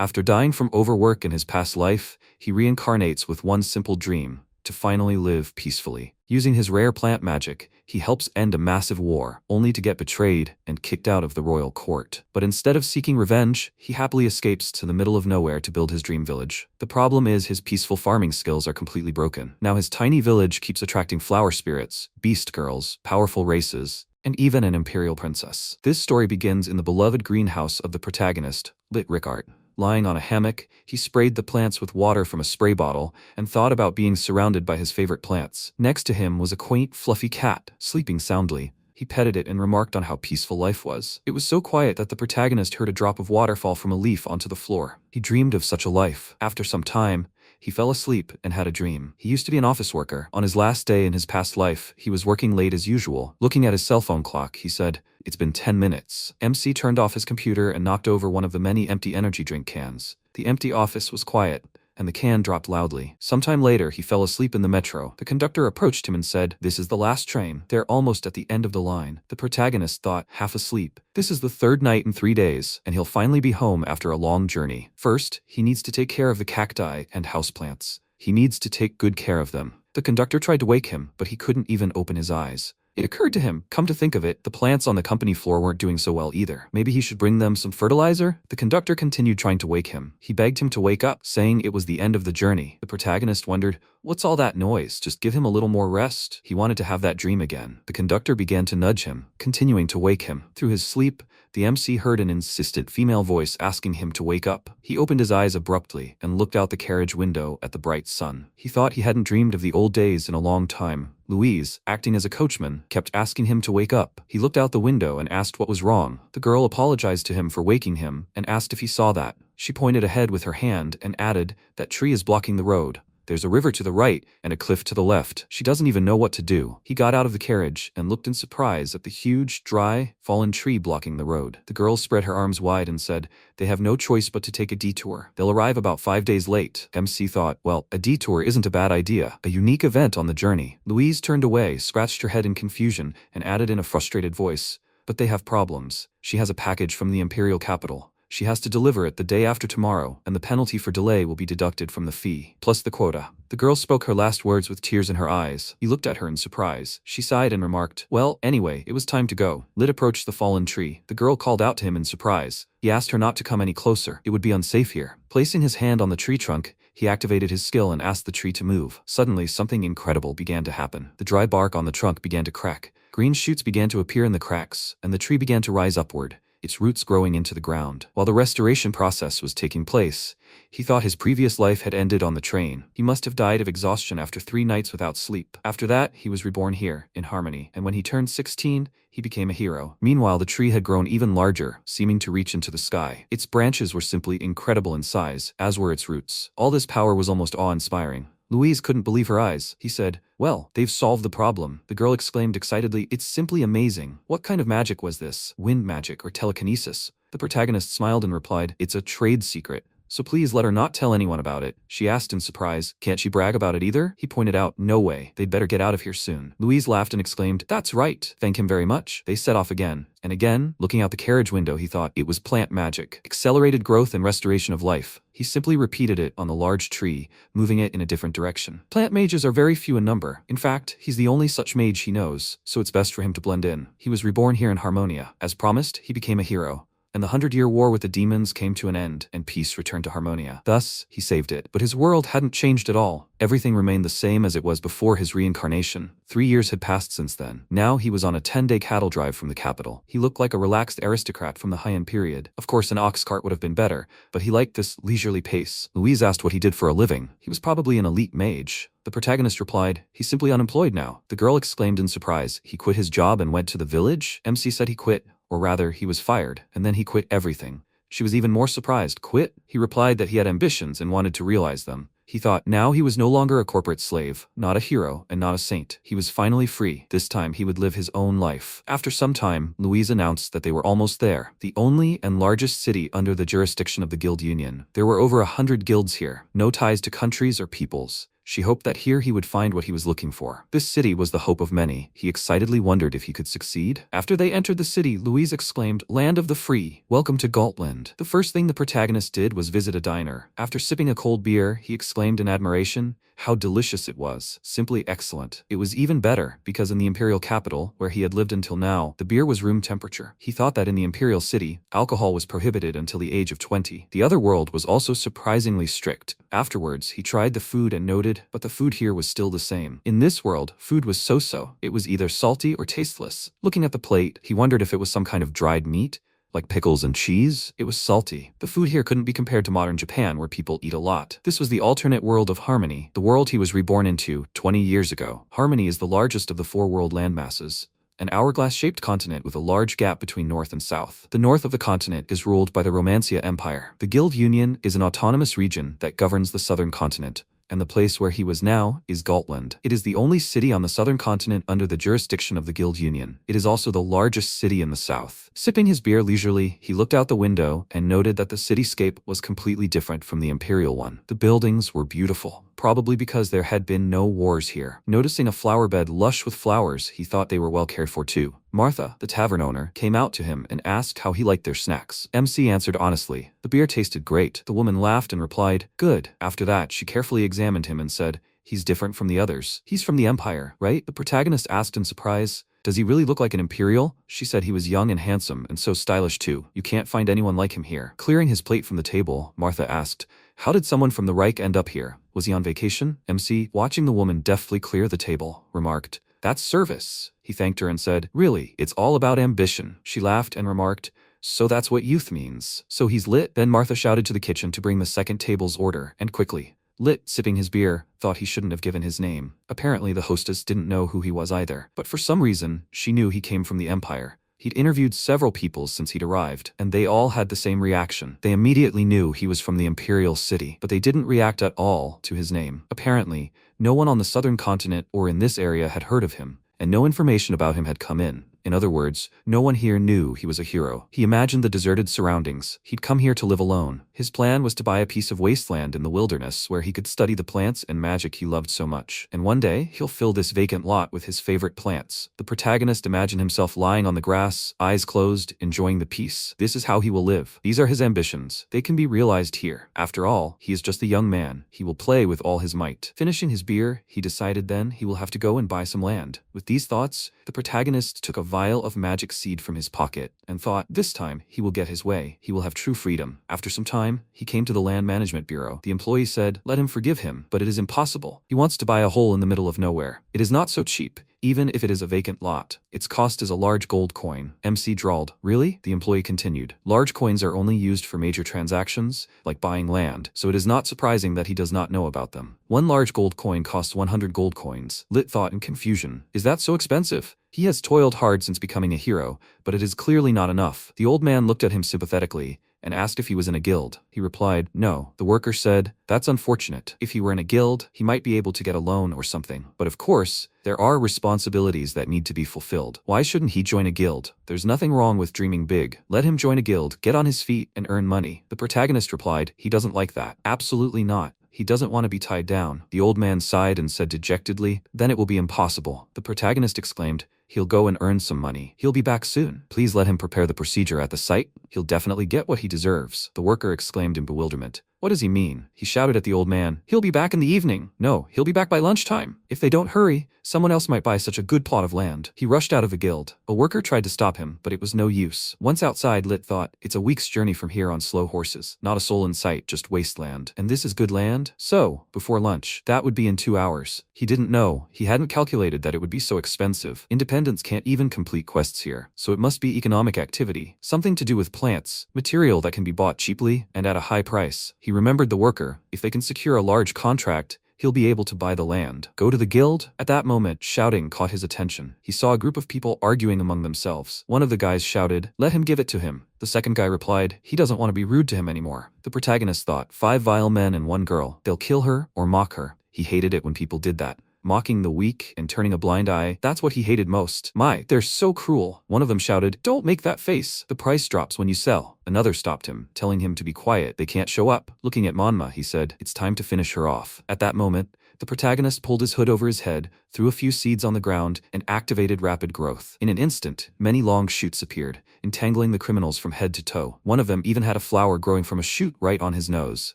After dying from overwork in his past life, he reincarnates with one simple dream: to finally live peacefully. Using his rare plant magic, he helps end a massive war, only to get betrayed and kicked out of the royal court. But instead of seeking revenge, he happily escapes to the middle of nowhere to build his dream village. The problem is his peaceful farming skills are completely broken. Now his tiny village keeps attracting flower spirits, beast girls, powerful races, and even an imperial princess. This story begins in the beloved greenhouse of the protagonist, Lit Rickart. Lying on a hammock, he sprayed the plants with water from a spray bottle and thought about being surrounded by his favorite plants. Next to him was a quaint, fluffy cat, sleeping soundly. He petted it and remarked on how peaceful life was. It was so quiet that the protagonist heard a drop of water fall from a leaf onto the floor. He dreamed of such a life. After some time, he fell asleep and had a dream. He used to be an office worker. On his last day in his past life, he was working late as usual. Looking at his cell phone clock, he said, "It's been 10 minutes. MC turned off his computer and knocked over one of the many empty energy drink cans. The empty office was quiet, and the can dropped loudly. Sometime later, he fell asleep in the metro. The conductor approached him and said, "This is the last train. They're almost at the end of the line." The protagonist thought, half asleep, this is the third night in 3 days, and he'll finally be home after a long journey. First, he needs to take care of the cacti and houseplants. He needs to take good care of them. The conductor tried to wake him, but he couldn't even open his eyes. It occurred to him, come to think of it, the plants on the company floor weren't doing so well either. Maybe he should bring them some fertilizer? The conductor continued trying to wake him. He begged him to wake up, saying it was the end of the journey. The protagonist wondered, what's all that noise? Just give him a little more rest. He wanted to have that dream again. The conductor began to nudge him, continuing to wake him. Through his sleep, the MC heard an insistent female voice asking him to wake up. He opened his eyes abruptly and looked out the carriage window at the bright sun. He thought he hadn't dreamed of the old days in a long time. Louise, acting as a coachman, kept asking him to wake up. He looked out the window and asked what was wrong. The girl apologized to him for waking him and asked if he saw that. She pointed ahead with her hand and added, "That tree is blocking the road. There's a river to the right and a cliff to the left." She doesn't even know what to do. He got out of the carriage and looked in surprise at the huge, dry, fallen tree blocking the road. The girl spread her arms wide and said, "They have no choice but to take a detour. They'll arrive about 5 days late." MC thought, well, a detour isn't a bad idea. A unique event on the journey. Louise turned away, scratched her head in confusion, and added in a frustrated voice, "But they have problems. She has a package from the imperial capital. She has to deliver it the day after tomorrow, and the penalty for delay will be deducted from the fee, plus the quota." The girl spoke her last words with tears in her eyes. He looked at her in surprise. She sighed and remarked, "Well, anyway, it was time to go." Lit approached the fallen tree. The girl called out to him in surprise. He asked her not to come any closer. It would be unsafe here. Placing his hand on the tree trunk, he activated his skill and asked the tree to move. Suddenly, something incredible began to happen. The dry bark on the trunk began to crack. Green shoots began to appear in the cracks, and the tree began to rise upward, its roots growing into the ground. While the restoration process was taking place, he thought his previous life had ended on the train. He must have died of exhaustion after 3 nights without sleep. After that, he was reborn here, in Harmony, and when he turned 16, he became a hero. Meanwhile, the tree had grown even larger, seeming to reach into the sky. Its branches were simply incredible in size, as were its roots. All this power was almost awe-inspiring. Louise couldn't believe her eyes. He said, "Well, they've solved the problem." The girl exclaimed excitedly, "It's simply amazing. What kind of magic was this? Wind magic or telekinesis?" The protagonist smiled and replied, "It's a trade secret. So please let her not tell anyone about it." She asked in surprise, "Can't she brag about it either?" He pointed out, "No way. They'd better get out of here soon." Louise laughed and exclaimed, "That's right. Thank him very much." They set off again. And again, looking out the carriage window, he thought it was plant magic. Accelerated growth and restoration of life. He simply repeated it on the large tree, moving it in a different direction. Plant mages are very few in number. In fact, he's the only such mage he knows, so it's best for him to blend in. He was reborn here in Harmonia. As promised, he became a hero. And the 100-year war with the demons came to an end, and peace returned to Harmonia. Thus, he saved it. But his world hadn't changed at all. Everything remained the same as it was before his reincarnation. 3 years had passed since then. Now he was on a 10-day cattle drive from the capital. He looked like a relaxed aristocrat from the Heian period. Of course, an ox cart would have been better, but he liked this leisurely pace. Louise asked what he did for a living. He was probably an elite mage. The protagonist replied, "He's simply unemployed now." The girl exclaimed in surprise, "He quit his job and went to the village?" MC said he quit. Or rather, he was fired, and then he quit everything. She was even more surprised. Quit? He replied that he had ambitions and wanted to realize them. He thought now he was no longer a corporate slave, not a hero, and not a saint. He was finally free. This time he would live his own life. After some time, Louise announced that they were almost there. The only and largest city under the jurisdiction of the Guild Union. There were over 100 guilds here, no ties to countries or peoples. She hoped that here he would find what he was looking for. This city was the hope of many. He excitedly wondered if he could succeed. After they entered the city, Louise exclaimed, "Land of the free! Welcome to Gland." The first thing the protagonist did was visit a diner. After sipping a cold beer, he exclaimed in admiration how delicious it was. Simply excellent. It was even better, because in the imperial capital, where he had lived until now, the beer was room temperature. He thought that in the imperial city, alcohol was prohibited until the age of 20. The other world was also surprisingly strict. Afterwards, he tried the food and noted, but the food here was still the same. In this world, food was so-so. It was either salty or tasteless. Looking at the plate, he wondered if it was some kind of dried meat, like pickles and cheese. It was salty. The food here couldn't be compared to modern Japan, where people eat a lot. This was the alternate world of Harmony, the world he was reborn into 20 years ago. Harmony is the largest of the 4 world landmasses, an hourglass-shaped continent with a large gap between north and south. The north of the continent is ruled by the Romancia Empire. The Guild Union is an autonomous region that governs the southern continent, and the place where he was now is Gland. It is the only city on the southern continent under the jurisdiction of the Guild Union. It is also the largest city in the south. Sipping his beer leisurely, he looked out the window and noted that the cityscape was completely different from the imperial one. The buildings were beautiful, probably because there had been no wars here. Noticing a flower bed lush with flowers, he thought they were well cared for too. Martha, the tavern owner, came out to him and asked how he liked their snacks. MC answered honestly. The beer tasted great. The woman laughed and replied, "Good." After that, she carefully examined him and said, "He's different from the others. He's from the Empire, right?" The protagonist asked in surprise, "Does he really look like an Imperial?" She said he was young and handsome and so stylish too. "You can't find anyone like him here." Clearing his plate from the table, Martha asked, "How did someone from the Reich end up here? Was he on vacation?" MC, watching the woman deftly clear the table, remarked, "That's service." He thanked her and said, "Really, it's all about ambition." She laughed and remarked, "So that's what youth means. So he's lit?" Then Martha shouted to the kitchen to bring the second table's order, and quickly. Lit, sipping his beer, thought he shouldn't have given his name. Apparently the hostess didn't know who he was either. But for some reason, she knew he came from the Empire. He'd interviewed several people since he'd arrived, and they all had the same reaction. They immediately knew he was from the Imperial City, but they didn't react at all to his name. Apparently, no one on the southern continent or in this area had heard of him, and no information about him had come in. In other words, no one here knew he was a hero. He imagined the deserted surroundings. He'd come here to live alone. His plan was to buy a piece of wasteland in the wilderness where he could study the plants and magic he loved so much. And one day, he'll fill this vacant lot with his favorite plants. The protagonist imagined himself lying on the grass, eyes closed, enjoying the peace. This is how he will live. These are his ambitions. They can be realized here. After all, he is just a young man. He will play with all his might. Finishing his beer, he decided then he will have to go and buy some land. With these thoughts, the protagonist took a vial of magic seed from his pocket and thought, this time he will get his way. He will have true freedom. After some time, he came to the Land Management Bureau. The employee said, "Let him forgive him, but it is impossible. He wants to buy a hole in the middle of nowhere. It is not so cheap, even if it is a vacant lot. Its cost is a large gold coin." MC drawled. "Really?" The employee continued. "Large coins are only used for major transactions, like buying land, so it is not surprising that he does not know about them. One large gold coin costs 100 gold coins." Lit thought in confusion. Is that so expensive? He has toiled hard since becoming a hero, but it is clearly not enough. The old man looked at him sympathetically and asked if he was in a guild. He replied, "No." The worker said, "That's unfortunate. If he were in a guild, he might be able to get a loan or something. But of course, there are responsibilities that need to be fulfilled. Why shouldn't he join a guild? There's nothing wrong with dreaming big. Let him join a guild, get on his feet, and earn money." The protagonist replied, "He doesn't like that. Absolutely not. He doesn't want to be tied down." The old man sighed and said dejectedly, "Then it will be impossible." The protagonist exclaimed, "He'll go and earn some money. He'll be back soon. Please let him prepare the procedure at the site. He'll definitely get what he deserves." The worker exclaimed in bewilderment. "What does he mean?" He shouted at the old man, "He'll be back in the evening." "No, he'll be back by lunchtime. If they don't hurry, someone else might buy such a good plot of land." He rushed out of the guild. A worker tried to stop him, but it was no use. Once outside, Lit thought, it's a week's journey from here on slow horses. Not a soul in sight, just wasteland. And this is good land? So, before lunch, that would be in 2 hours. He didn't know. He hadn't calculated that it would be so expensive. Independents can't even complete quests here, so it must be economic activity. Something to do with plants, material that can be bought cheaply and at a high price. He remembered the worker. If they can secure a large contract, he'll be able to buy the land. Go to the guild? At that moment, shouting caught his attention. He saw a group of people arguing among themselves. One of the guys shouted, "Let him give it to him." The second guy replied, "He doesn't want to be rude to him anymore." The protagonist thought, 5 vile men and 1 girl. They'll kill her or mock her. He hated it when people did that. Mocking the weak and turning a blind eye, that's what he hated most. My, they're so cruel. One of them shouted, "Don't make that face. The price drops when you sell." Another stopped him, telling him to be quiet. They can't show up. Looking at Manhwa, he said, "It's time to finish her off." At that moment, The protagonist pulled his hood over his head, threw a few seeds on the ground, and activated rapid growth. In an instant, many long shoots appeared, entangling the criminals from head to toe. One of them even had a flower growing from a shoot right on his nose.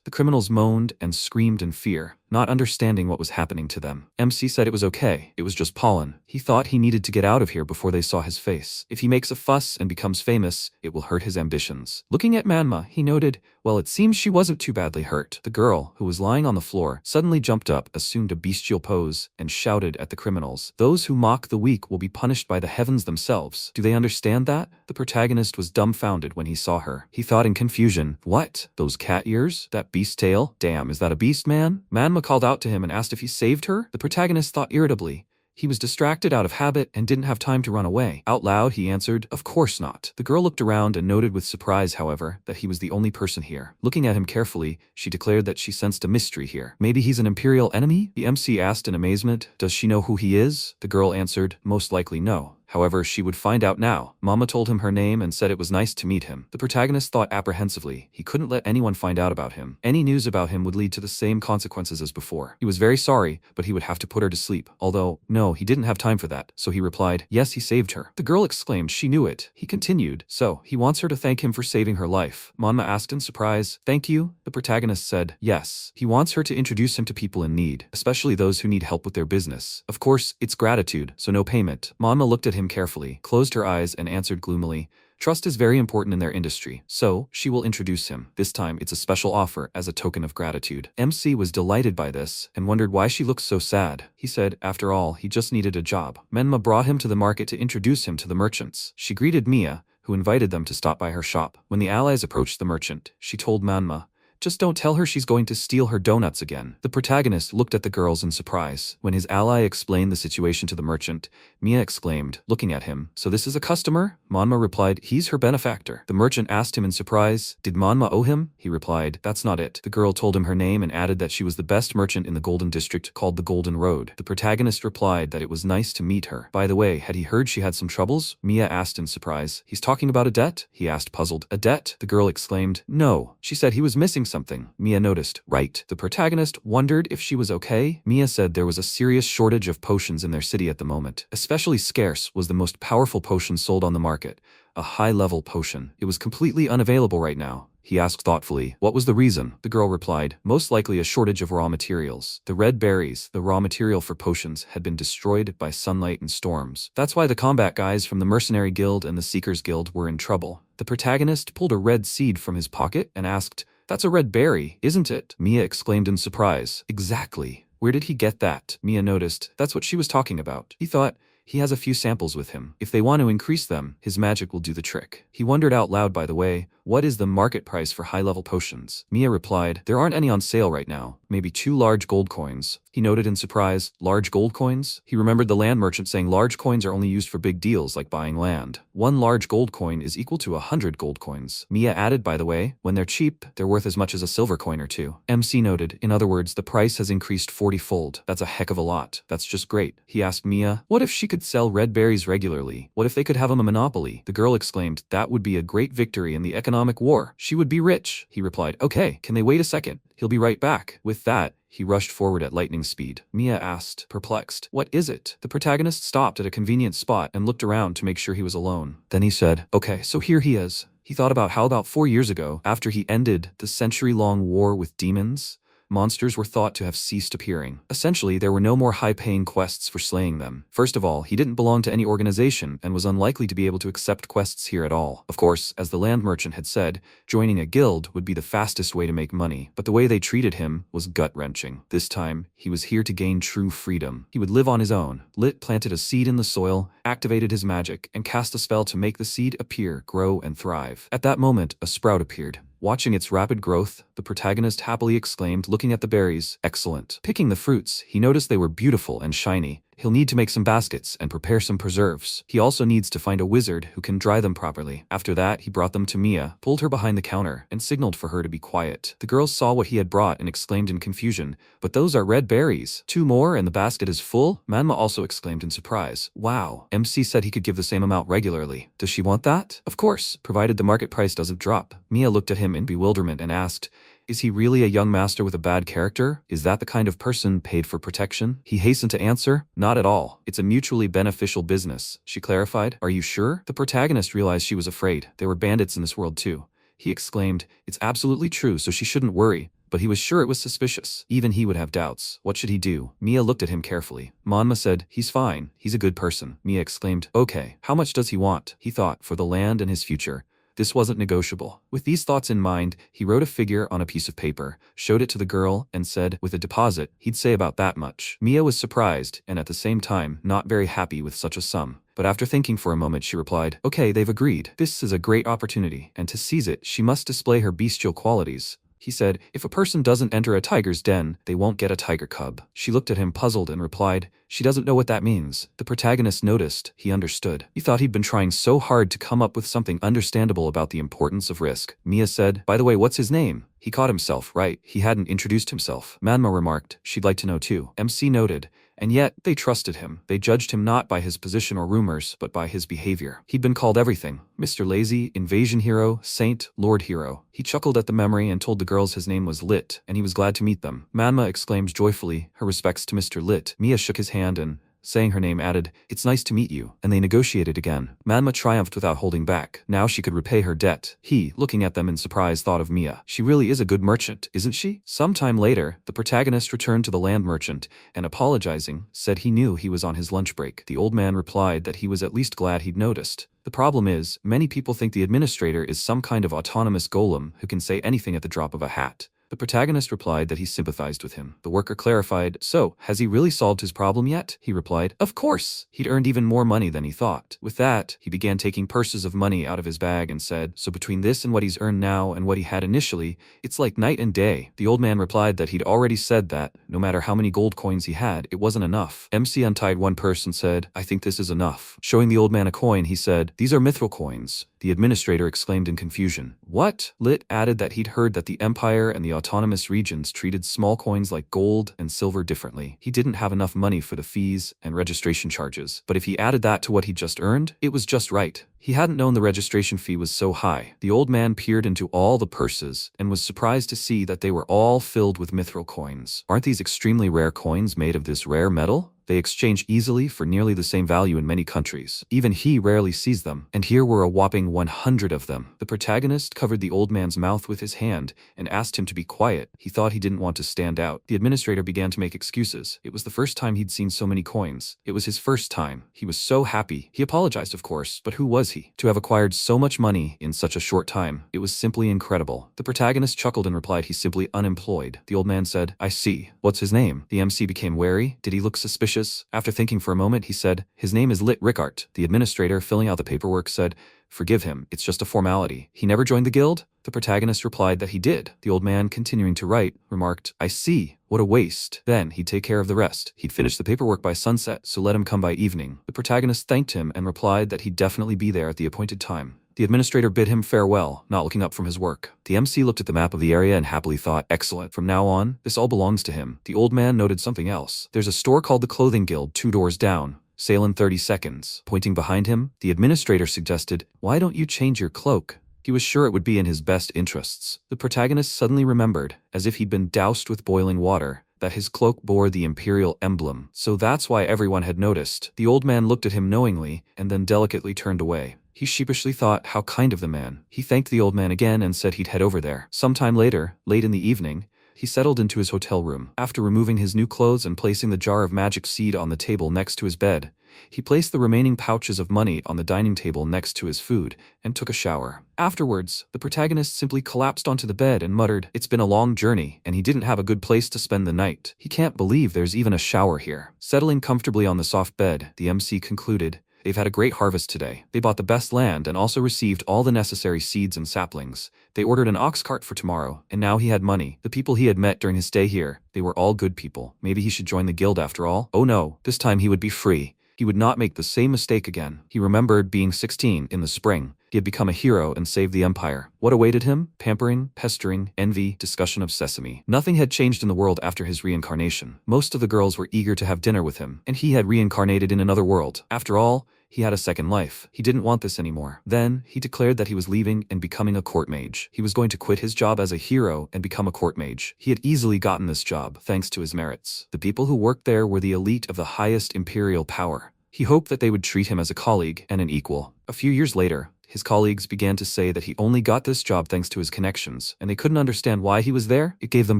The criminals moaned and screamed in fear, not understanding what was happening to them. MC said it was okay, it was just pollen. He thought he needed to get out of here before they saw his face. If he makes a fuss and becomes famous, it will hurt his ambitions. Looking at Manhwa, he noted, well, it seems she wasn't too badly hurt. The girl, who was lying on the floor, suddenly jumped up, assumed a bestial pose, and shouted at the criminals. Those who mock the weak will be punished by the heavens themselves. Do they understand that? The protagonist was dumbfounded when he saw her. He thought in confusion, what? Those cat ears? That beast tail? Damn, is that a beast man? Manhwa called out to him and asked if he saved her. The protagonist thought irritably. He was distracted out of habit and didn't have time to run away. Out loud, he answered, of course not. The girl looked around and noted with surprise, however, that he was the only person here. Looking at him carefully, she declared that she sensed a mystery here. Maybe he's an imperial enemy? The MC asked in amazement. Does she know who he is? The girl answered, most likely no. However, she would find out now. Mama told him her name and said it was nice to meet him. The protagonist thought apprehensively. He couldn't let anyone find out about him. Any news about him would lead to the same consequences as before. He was very sorry, but he would have to put her to sleep. Although, no, he didn't have time for that, so he replied, yes, he saved her. The girl exclaimed she knew it. He continued, so, he wants her to thank him for saving her life. Manhwa asked in surprise, thank you? The protagonist said, yes. He wants her to introduce him to people in need, especially those who need help with their business. Of course, it's gratitude, so no payment. Manhwa looked at him carefully, closed her eyes, and answered gloomily, trust is very important in their industry, so she will introduce him. This time it's a special offer as a token of gratitude. MC was delighted by this and wondered why she looked so sad. He said, after all, he just needed a job. Manhwa brought him to the market to introduce him to the merchants. She greeted Mia, who invited them to stop by her shop. When the allies approached the merchant, she told Manhwa, just don't tell her she's going to steal her donuts again. The protagonist looked at the girls in surprise. When his ally explained the situation to the merchant, Mia exclaimed, looking at him, so this is a customer? Manhwa replied, he's her benefactor. The merchant asked him in surprise, did Manhwa owe him? He replied, that's not it. The girl told him her name and added that she was the best merchant in the Golden District called the Golden Road. The protagonist replied that it was nice to meet her. By the way, had he heard she had some troubles? Mia asked in surprise. He's talking about a debt? He asked puzzled. A debt? The girl exclaimed, no. She said he was missing something. Mia noticed. Right. The protagonist wondered if she was okay. Mia said there was a serious shortage of potions in their city at the moment. Especially scarce was the most powerful potion sold on the market, a high-level potion. It was completely unavailable right now. He asked thoughtfully, what was the reason? The girl replied, most likely a shortage of raw materials. The red berries, the raw material for potions, had been destroyed by sunlight and storms. That's why the combat guys from the Mercenary Guild and the Seekers Guild were in trouble. The protagonist pulled a red seed from his pocket and asked, that's a red berry, isn't it? Mia exclaimed in surprise. Exactly. Where did he get that? Mia noticed. That's what she was talking about. He thought, he has a few samples with him. If they want to increase them, his magic will do the trick. He wondered out loud, by the way, what is the market price for high-level potions? Mia replied, there aren't any on sale right now. Maybe 2 large gold coins. He noted in surprise, large gold coins? He remembered the land merchant saying large coins are only used for big deals like buying land. 1 large gold coin is equal to 100 gold coins. Mia added, by the way, when they're cheap, they're worth as much as a silver coin or 2. MC noted, in other words, the price has increased 40-fold. That's a heck of a lot. That's just great. He asked Mia, what if she could sell red berries regularly? What if they could have a monopoly? The girl exclaimed, that would be a great victory in the economic war. She would be rich. He replied, okay, can they wait a second? He'll be right back. With that, he rushed forward at lightning speed. Mia asked, perplexed, what is it? The protagonist stopped at a convenient spot and looked around to make sure he was alone. Then he said, okay, so here he is. He thought about how about 4 years ago, after he ended the century-long war with demons, monsters were thought to have ceased appearing. Essentially, there were no more high-paying quests for slaying them. First of all, he didn't belong to any organization and was unlikely to be able to accept quests here at all. Of course, as the land merchant had said, joining a guild would be the fastest way to make money, but the way they treated him was gut-wrenching. This time, he was here to gain true freedom. He would live on his own. Lit planted a seed in the soil, activated his magic, and cast a spell to make the seed appear, grow, and thrive. At that moment, a sprout appeared. Watching its rapid growth, the protagonist happily exclaimed, looking at the berries, excellent. Picking the fruits, he noticed they were beautiful and shiny. He'll need to make some baskets and prepare some preserves. He also needs to find a wizard who can dry them properly. After that, he brought them to Mia, pulled her behind the counter, and signaled for her to be quiet. The girls saw what he had brought and exclaimed in confusion, but those are red berries. 2 more and the basket is full? Manhwa also exclaimed in surprise. Wow. MC said he could give the same amount regularly. Does she want that? Of course, provided the market price doesn't drop. Mia looked at him in bewilderment and asked, Is he really a young master with a bad character? Is that the kind of person paid for protection? He hastened to answer, not at all. It's a mutually beneficial business, she clarified. Are you sure? The protagonist realized she was afraid. There were bandits in this world too. He exclaimed, it's absolutely true, so she shouldn't worry. But he was sure it was suspicious. Even he would have doubts. What should he do? Mia looked at him carefully. Manhwa said, he's fine. He's a good person. Mia exclaimed, okay. How much does he want? He thought, for the land and his future. This wasn't negotiable. With these thoughts in mind, he wrote a figure on a piece of paper, showed it to the girl, and said, with a deposit, he'd say about that much. Mia was surprised, and at the same time, not very happy with such a sum. But after thinking for a moment, she replied, okay, they've agreed. This is a great opportunity, and to seize it, she must display her bestial qualities. He said, if a person doesn't enter a tiger's den, they won't get a tiger cub. She looked at him puzzled and replied, she doesn't know what that means. The protagonist noticed. He understood. He thought he'd been trying so hard to come up with something understandable about the importance of risk. Mia said, by the way, what's his name? He caught himself, right? He hadn't introduced himself. Manhwa remarked, she'd like to know too. MC noted. And yet, they trusted him. They judged him not by his position or rumors, but by his behavior. He'd been called everything. Mr. Lazy, Invasion Hero, Saint, Lord Hero. He chuckled at the memory and told the girls his name was Lit, and he was glad to meet them. Manhwa exclaimed joyfully, her respects to Mr. Lit. Mia shook his hand and, saying her name, added, it's nice to meet you, and they negotiated again. Manhwa triumphed without holding back. Now she could repay her debt. He, looking at them in surprise, thought of Mia. She really is a good merchant, isn't she? Some time later, the protagonist returned to the land merchant, and apologizing, said he knew he was on his lunch break. The old man replied that he was at least glad he'd noticed. The problem is, many people think the administrator is some kind of autonomous golem who can say anything at the drop of a hat. The protagonist replied that he sympathized with him. The worker clarified, so, has he really solved his problem yet? He replied, of course. He'd earned even more money than he thought. With that, he began taking purses of money out of his bag and said, so between this and what he's earned now and what he had initially, it's like night and day. The old man replied that he'd already said that, no matter how many gold coins he had, it wasn't enough. MC untied one purse and said, I think this is enough. Showing the old man a coin, he said, these are mithril coins. The administrator exclaimed in confusion. What? Lit added that he'd heard that the Empire and the autonomous regions treated small coins like gold and silver differently. He didn't have enough money for the fees and registration charges, but if he added that to what he'd just earned, it was just right. He hadn't known the registration fee was so high. The old man peered into all the purses and was surprised to see that they were all filled with mithril coins. Aren't these extremely rare coins made of this rare metal? They exchange easily for nearly the same value in many countries. Even he rarely sees them, and here were a whopping 100 of them. The protagonist covered the old man's mouth with his hand and asked him to be quiet. He thought he didn't want to stand out. The administrator began to make excuses. It was the first time he'd seen so many coins. It was his first time. He was so happy. He apologized, of course, but who was he? To have acquired so much money in such a short time, it was simply incredible. The protagonist chuckled and replied he's simply unemployed. The old man said, I see. What's his name? The MC became wary. Did he look suspicious? After thinking for a moment, he said, his name is Lit Rickart. The administrator, filling out the paperwork, said, forgive him, it's just a formality. He never joined the guild? The protagonist replied that he did. The old man, continuing to write, remarked, I see. What a waste. Then he'd take care of the rest. He'd finish the paperwork by sunset, so let him come by evening. The protagonist thanked him and replied that he'd definitely be there at the appointed time. The administrator bid him farewell, not looking up from his work. The MC looked at the map of the area and happily thought, excellent, from now on, this all belongs to him. The old man noted something else. There's a store called the Clothing Guild 2 doors down. Sale in 30 seconds. Pointing behind him, the administrator suggested, why don't you change your cloak? He was sure it would be in his best interests. The protagonist suddenly remembered, as if he'd been doused with boiling water, that his cloak bore the imperial emblem. So that's why everyone had noticed. The old man looked at him knowingly, and then delicately turned away. He sheepishly thought, how kind of the man. He thanked the old man again and said he'd head over there. Sometime later, late in the evening, he settled into his hotel room. After removing his new clothes and placing the jar of magic seed on the table next to his bed, he placed the remaining pouches of money on the dining table next to his food and took a shower. Afterwards, the protagonist simply collapsed onto the bed and muttered, it's been a long journey, and he didn't have a good place to spend the night. He can't believe there's even a shower here. Settling comfortably on the soft bed, the MC concluded, they've had a great harvest today. They bought the best land and also received all the necessary seeds and saplings. They ordered an ox cart for tomorrow, and now he had money. The people he had met during his stay here, they were all good people. Maybe he should join the guild after all. Oh no, this time he would be free. He would not make the same mistake again. He remembered being 16 in the spring. He had become a hero and saved the empire. What awaited him? Pampering, pestering, envy, discussion of sesame. Nothing had changed in the world after his reincarnation. Most of the girls were eager to have dinner with him, and he had reincarnated in another world. After all, he had a second life. He didn't want this anymore. Then, he declared that he was leaving and becoming a court mage. He was going to quit his job as a hero and become a court mage. He had easily gotten this job, thanks to his merits. The people who worked there were the elite of the highest imperial power. He hoped that they would treat him as a colleague and an equal. A few years later, his colleagues began to say that he only got this job thanks to his connections, and they couldn't understand why he was there. It gave them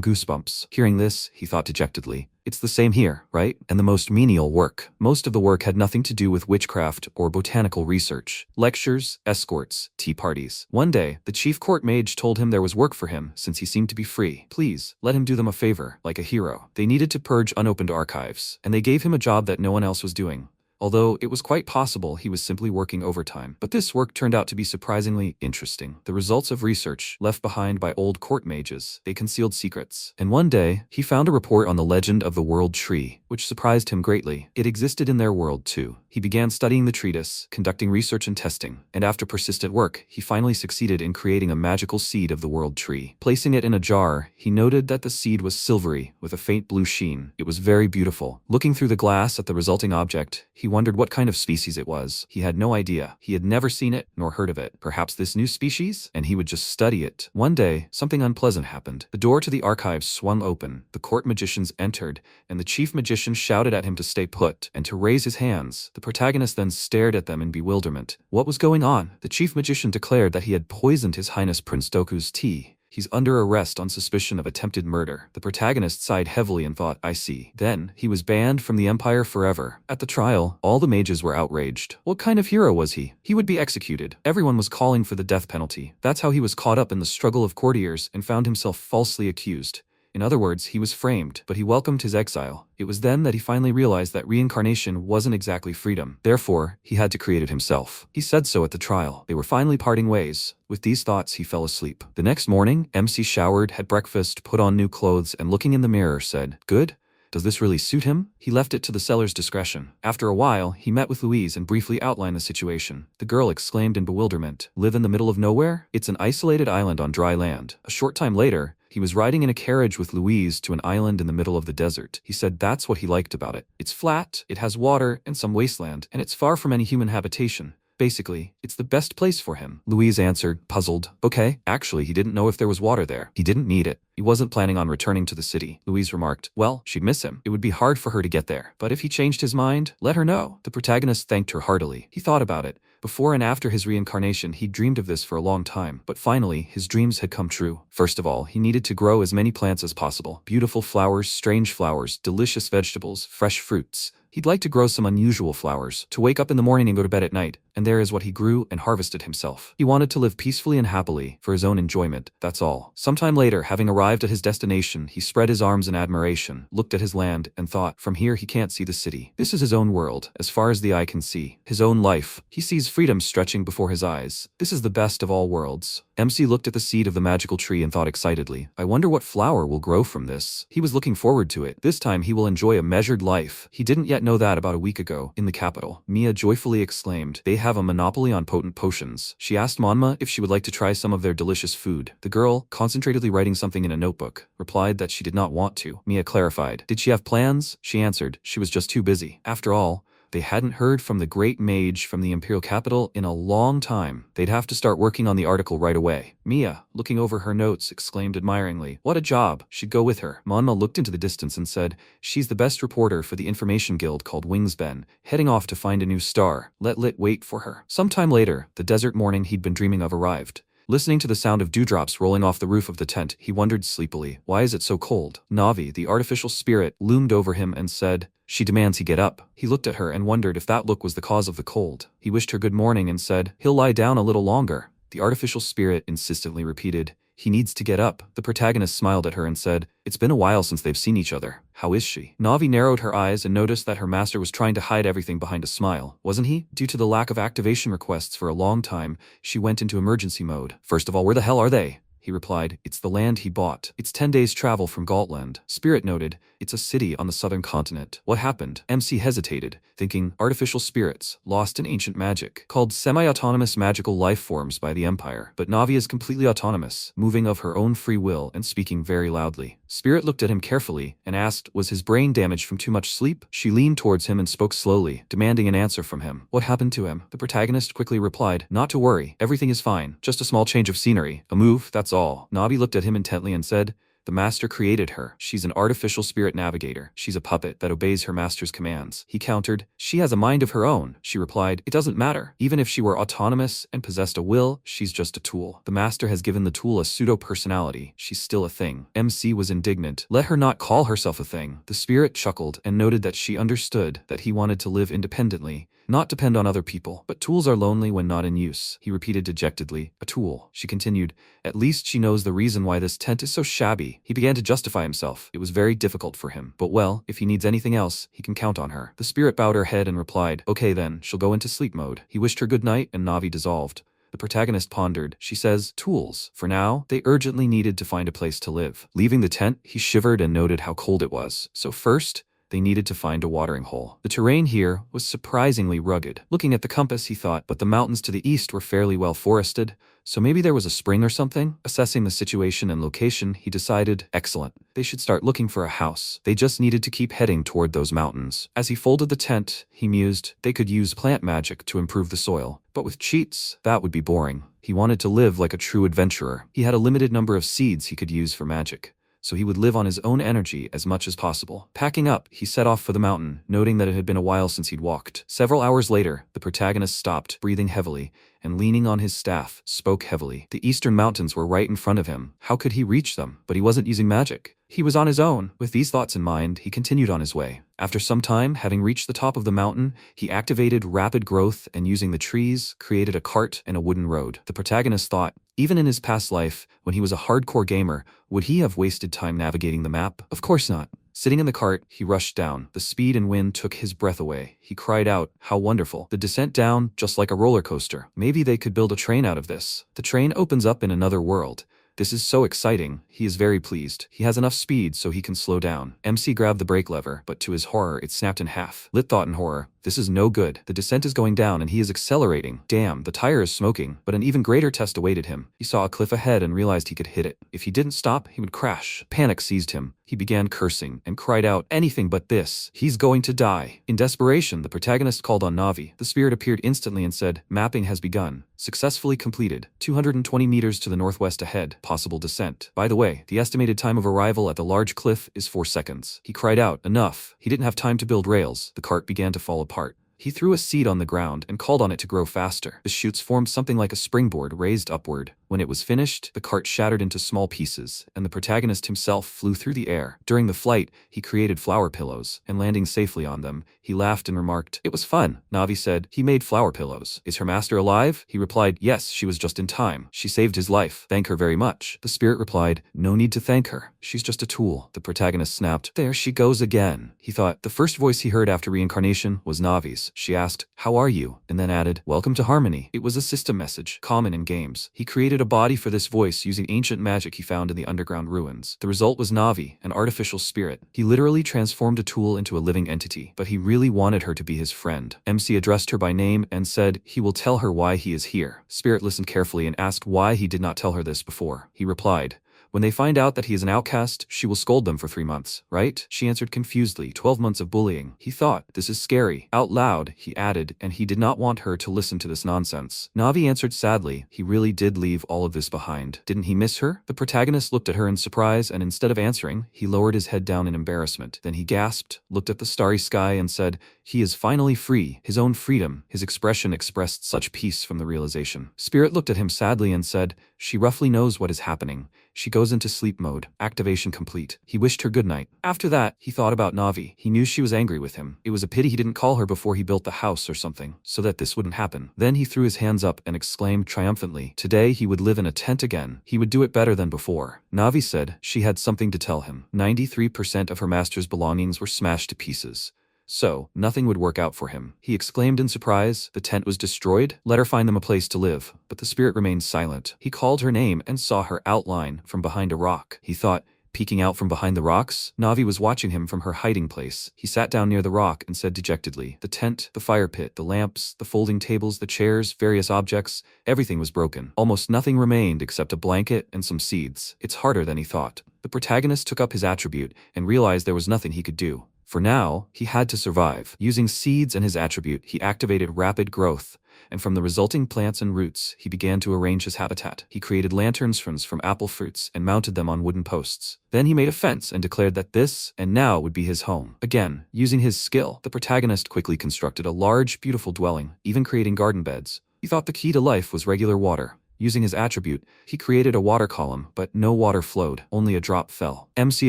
goosebumps. Hearing this, he thought dejectedly, "It's the same here, right? And the most menial work." Most of the work had nothing to do with witchcraft or botanical research. Lectures, escorts, tea parties. One day, the chief court mage told him there was work for him since he seemed to be free. Please, let him do them a favor, like a hero. They needed to purge unopened archives, and they gave him a job that no one else was doing. Although it was quite possible he was simply working overtime. But this work turned out to be surprisingly interesting. The results of research left behind by old court mages. They concealed secrets. And one day, he found a report on the legend of the world tree, which surprised him greatly. It existed in their world too. He began studying the treatise, conducting research and testing, and after persistent work, he finally succeeded in creating a magical seed of the world tree. Placing it in a jar, he noted that the seed was silvery, with a faint blue sheen. It was very beautiful. Looking through the glass at the resulting object, he wondered what kind of species it was. He had no idea. He had never seen it, nor heard of it. Perhaps this new species? And he would just study it. One day, something unpleasant happened. The door to the archives swung open. The court magicians entered, and the chief magician shouted at him to stay put, and to raise his hands. The protagonist then stared at them in bewilderment. What was going on? The chief magician declared that he had poisoned His Highness Prince Doku's tea. He's under arrest on suspicion of attempted murder. The protagonist sighed heavily and thought, I see. Then, he was banned from the empire forever. At the trial, all the mages were outraged. What kind of hero was he? He would be executed. Everyone was calling for the death penalty. That's how he was caught up in the struggle of courtiers and found himself falsely accused. In other words, he was framed, but he welcomed his exile. It was then that he finally realized that reincarnation wasn't exactly freedom. Therefore, he had to create it himself. He said so at the trial. They were finally parting ways. With these thoughts, he fell asleep. The next morning, MC showered, had breakfast, put on new clothes, and looking in the mirror said, "Good? Does this really suit him?" He left it to the seller's discretion. After a while, he met with Louise and briefly outlined the situation. The girl exclaimed in bewilderment, "Live in the middle of nowhere? It's an isolated island on dry land." A short time later, he was riding in a carriage with Louise to an island in the middle of the desert. He said that's what he liked about it. It's flat, it has water and some wasteland, and it's far from any human habitation. Basically, it's the best place for him. Louise answered, puzzled. Okay, actually, he didn't know if there was water there. He didn't need it. He wasn't planning on returning to the city. Louise remarked, well, she'd miss him. It would be hard for her to get there. But if he changed his mind, let her know. The protagonist thanked her heartily. He thought about it. Before and after his reincarnation, he dreamed of this for a long time. But finally, his dreams had come true. First of all, he needed to grow as many plants as possible. Beautiful flowers, strange flowers, delicious vegetables, fresh fruits. He'd like to grow some unusual flowers, to wake up in the morning and go to bed at night, and there is what he grew and harvested himself. He wanted to live peacefully and happily, for his own enjoyment, that's all. Sometime later, having arrived at his destination, he spread his arms in admiration, looked at his land, and thought, from here he can't see the city. This is his own world, as far as the eye can see. His own life. He sees freedom stretching before his eyes. This is the best of all worlds. MC looked at the seed of the magical tree and thought excitedly, I wonder what flower will grow from this. He was looking forward to it. This time he will enjoy a measured life. He didn't yet know that about a week ago, in the capital. Mia joyfully exclaimed, they have a monopoly on potent potions. She asked Manhwa if she would like to try some of their delicious food. The girl, concentratedly writing something in a notebook, replied that she did not want to. Mia clarified, did she have plans? She answered, she was just too busy. After all, they hadn't heard from the great mage from the imperial capital in a long time. They'd have to start working on the article right away. Mia, looking over her notes, exclaimed admiringly, what a job. She'd go with her. Manhwa looked into the distance and said, she's the best reporter for the information guild called Wingsben, heading off to find a new star. Let Lit wait for her. Sometime later, the desert morning he'd been dreaming of arrived. Listening to the sound of dewdrops rolling off the roof of the tent, he wondered sleepily, why is it so cold? Navi, the artificial spirit, loomed over him and said, she demands he get up. He looked at her and wondered if that look was the cause of the cold. He wished her good morning and said, he'll lie down a little longer. The artificial spirit insistently repeated, he needs to get up. The protagonist smiled at her and said, it's been a while since they've seen each other. How is she? Navi narrowed her eyes and noticed that her master was trying to hide everything behind a smile. Wasn't he? Due to the lack of activation requests for a long time, she went into emergency mode. First of all, where the hell are they? He replied, it's the land he bought. It's 10 days travel from Gland. Spirit noted, it's a city on the southern continent. What happened? MC hesitated. thinking artificial spirits, lost in ancient magic, called semi-autonomous magical life forms by the Empire. But Navi is completely autonomous, moving of her own free will and speaking very loudly. Spirit looked at him carefully and asked, was his brain damaged from too much sleep? She leaned towards him and spoke slowly, demanding an answer from him. What happened to him? The protagonist quickly replied, not to worry, everything is fine, just a small change of scenery, a move, that's all. Navi looked at him intently and said, the master created her. She's an artificial spirit navigator. She's a puppet that obeys her master's commands. He countered, she has a mind of her own. She replied, it doesn't matter. Even if she were autonomous and possessed a will, she's just a tool. The master has given the tool a pseudo-personality. She's still a thing. MC was indignant. Let her not call herself a thing. The spirit chuckled and noted that she understood that he wanted to live independently, not depend on other people. But tools are lonely when not in use. He repeated dejectedly, a tool. She continued, at least she knows the reason why this tent is so shabby. He began to justify himself. It was very difficult for him. But well, if he needs anything else, he can count on her. The spirit bowed her head and replied, okay then, she'll go into sleep mode. He wished her good night and Navi dissolved. The protagonist pondered. She says, tools. For now, they urgently needed to find a place to live. Leaving the tent, he shivered and noted how cold it was. So first, they needed to find a watering hole. The terrain here was surprisingly rugged. Looking at the compass, he thought, but the mountains to the east were fairly well forested, so maybe there was a spring or something? Assessing the situation and location, he decided, excellent, they should start looking for a house. They just needed to keep heading toward those mountains. As he folded the tent, he mused, they could use plant magic to improve the soil. But with cheats, that would be boring. He wanted to live like a true adventurer. He had a limited number of seeds he could use for magic, so he would live on his own energy as much as possible. Packing up, he set off for the mountain, noting that it had been a while since he'd walked. Several hours later, the protagonist stopped, breathing heavily, and leaning on his staff, spoke heavily. The eastern mountains were right in front of him. How could he reach them? But he wasn't using magic. He was on his own. With these thoughts in mind, he continued on his way. After some time, having reached the top of the mountain, he activated rapid growth and using the trees, created a cart and a wooden road. The protagonist thought, even in his past life, when he was a hardcore gamer, would he have wasted time navigating the map? Of course not. Sitting in the cart, he rushed down. The speed and wind took his breath away. He cried out, how wonderful. The descent down, just like a roller coaster. Maybe they could build a train out of this. The train opens up in another world. This is so exciting. He is very pleased. He has enough speed so he can slow down. MC grabbed the brake lever, but to his horror, it snapped in half. Lit thought in horror, this is no good. The descent is going down and he is accelerating. Damn, the tire is smoking. But an even greater test awaited him. He saw a cliff ahead and realized he could hit it. If he didn't stop, he would crash. Panic seized him. He began cursing and cried out, anything but this. He's going to die. In desperation, the protagonist called on Navi. The spirit appeared instantly and said, mapping has begun. Successfully completed. 220 meters to the northwest ahead. Possible descent. By the way, the estimated time of arrival at the large cliff is 4 seconds. He cried out, enough. He didn't have time to build rails. The cart began to fall apart. He threw a seed on the ground and called on it to grow faster. The shoots formed something like a springboard raised upward. When it was finished, the cart shattered into small pieces, and the protagonist himself flew through the air. During the flight, he created flower pillows, and landing safely on them, he laughed and remarked, it was fun. Navi said, he made flower pillows. Is her master alive? He replied, yes, she was just in time. She saved his life. Thank her very much. The spirit replied, no need to thank her. She's just a tool. The protagonist snapped, there she goes again. He thought, the first voice he heard after reincarnation was Navi's. She asked, how are you? And then added, welcome to Harmony. It was a system message, common in games. He created a body for this voice using ancient magic he found in the underground ruins. The result was Navi, an artificial spirit. He literally transformed a tool into a living entity, but he really wanted her to be his friend. MC addressed her by name and said, he will tell her why he is here. Spirit listened carefully and asked why he did not tell her this before. He replied, when they find out that he is an outcast, she will scold them for 3 months, right? She answered confusedly, 12 months of bullying. He thought, this is scary. Out loud, he added, and he did not want her to listen to this nonsense. Navi answered sadly, he really did leave all of this behind. Didn't he miss her? The protagonist looked at her in surprise, and instead of answering, he lowered his head down in embarrassment. Then he gasped, looked at the starry sky, and said, he is finally free. His own freedom. His expression expressed such peace from the realization. Spirit looked at him sadly and said, she roughly knows what is happening. She goes into sleep mode. Activation complete. He wished her good night. After that, he thought about Navi. He knew she was angry with him. It was a pity he didn't call her before he built the house or something, so that this wouldn't happen. Then he threw his hands up and exclaimed triumphantly, today he would live in a tent again. He would do it better than before. Navi said she had something to tell him. 93% of her master's belongings were smashed to pieces. So, nothing would work out for him. He exclaimed in surprise, the tent was destroyed? Let her find them a place to live. But the spirit remained silent. He called her name and saw her outline from behind a rock. He thought, peeking out from behind the rocks. Navi was watching him from her hiding place. He sat down near the rock and said dejectedly, "The tent, the fire pit, the lamps, the folding tables, the chairs, various objects, everything was broken. Almost nothing remained except a blanket and some seeds. It's harder than he thought." The protagonist took up his attribute and realized there was nothing he could do. For now, he had to survive. Using seeds and his attribute, he activated rapid growth, and from the resulting plants and roots, he began to arrange his habitat. He created lanterns from apple fruits and mounted them on wooden posts. Then he made a fence and declared that this and now would be his home. Again, using his skill, the protagonist quickly constructed a large, beautiful dwelling, even creating garden beds. He thought the key to life was regular water. Using his attribute, he created a water column, but no water flowed, only a drop fell. MC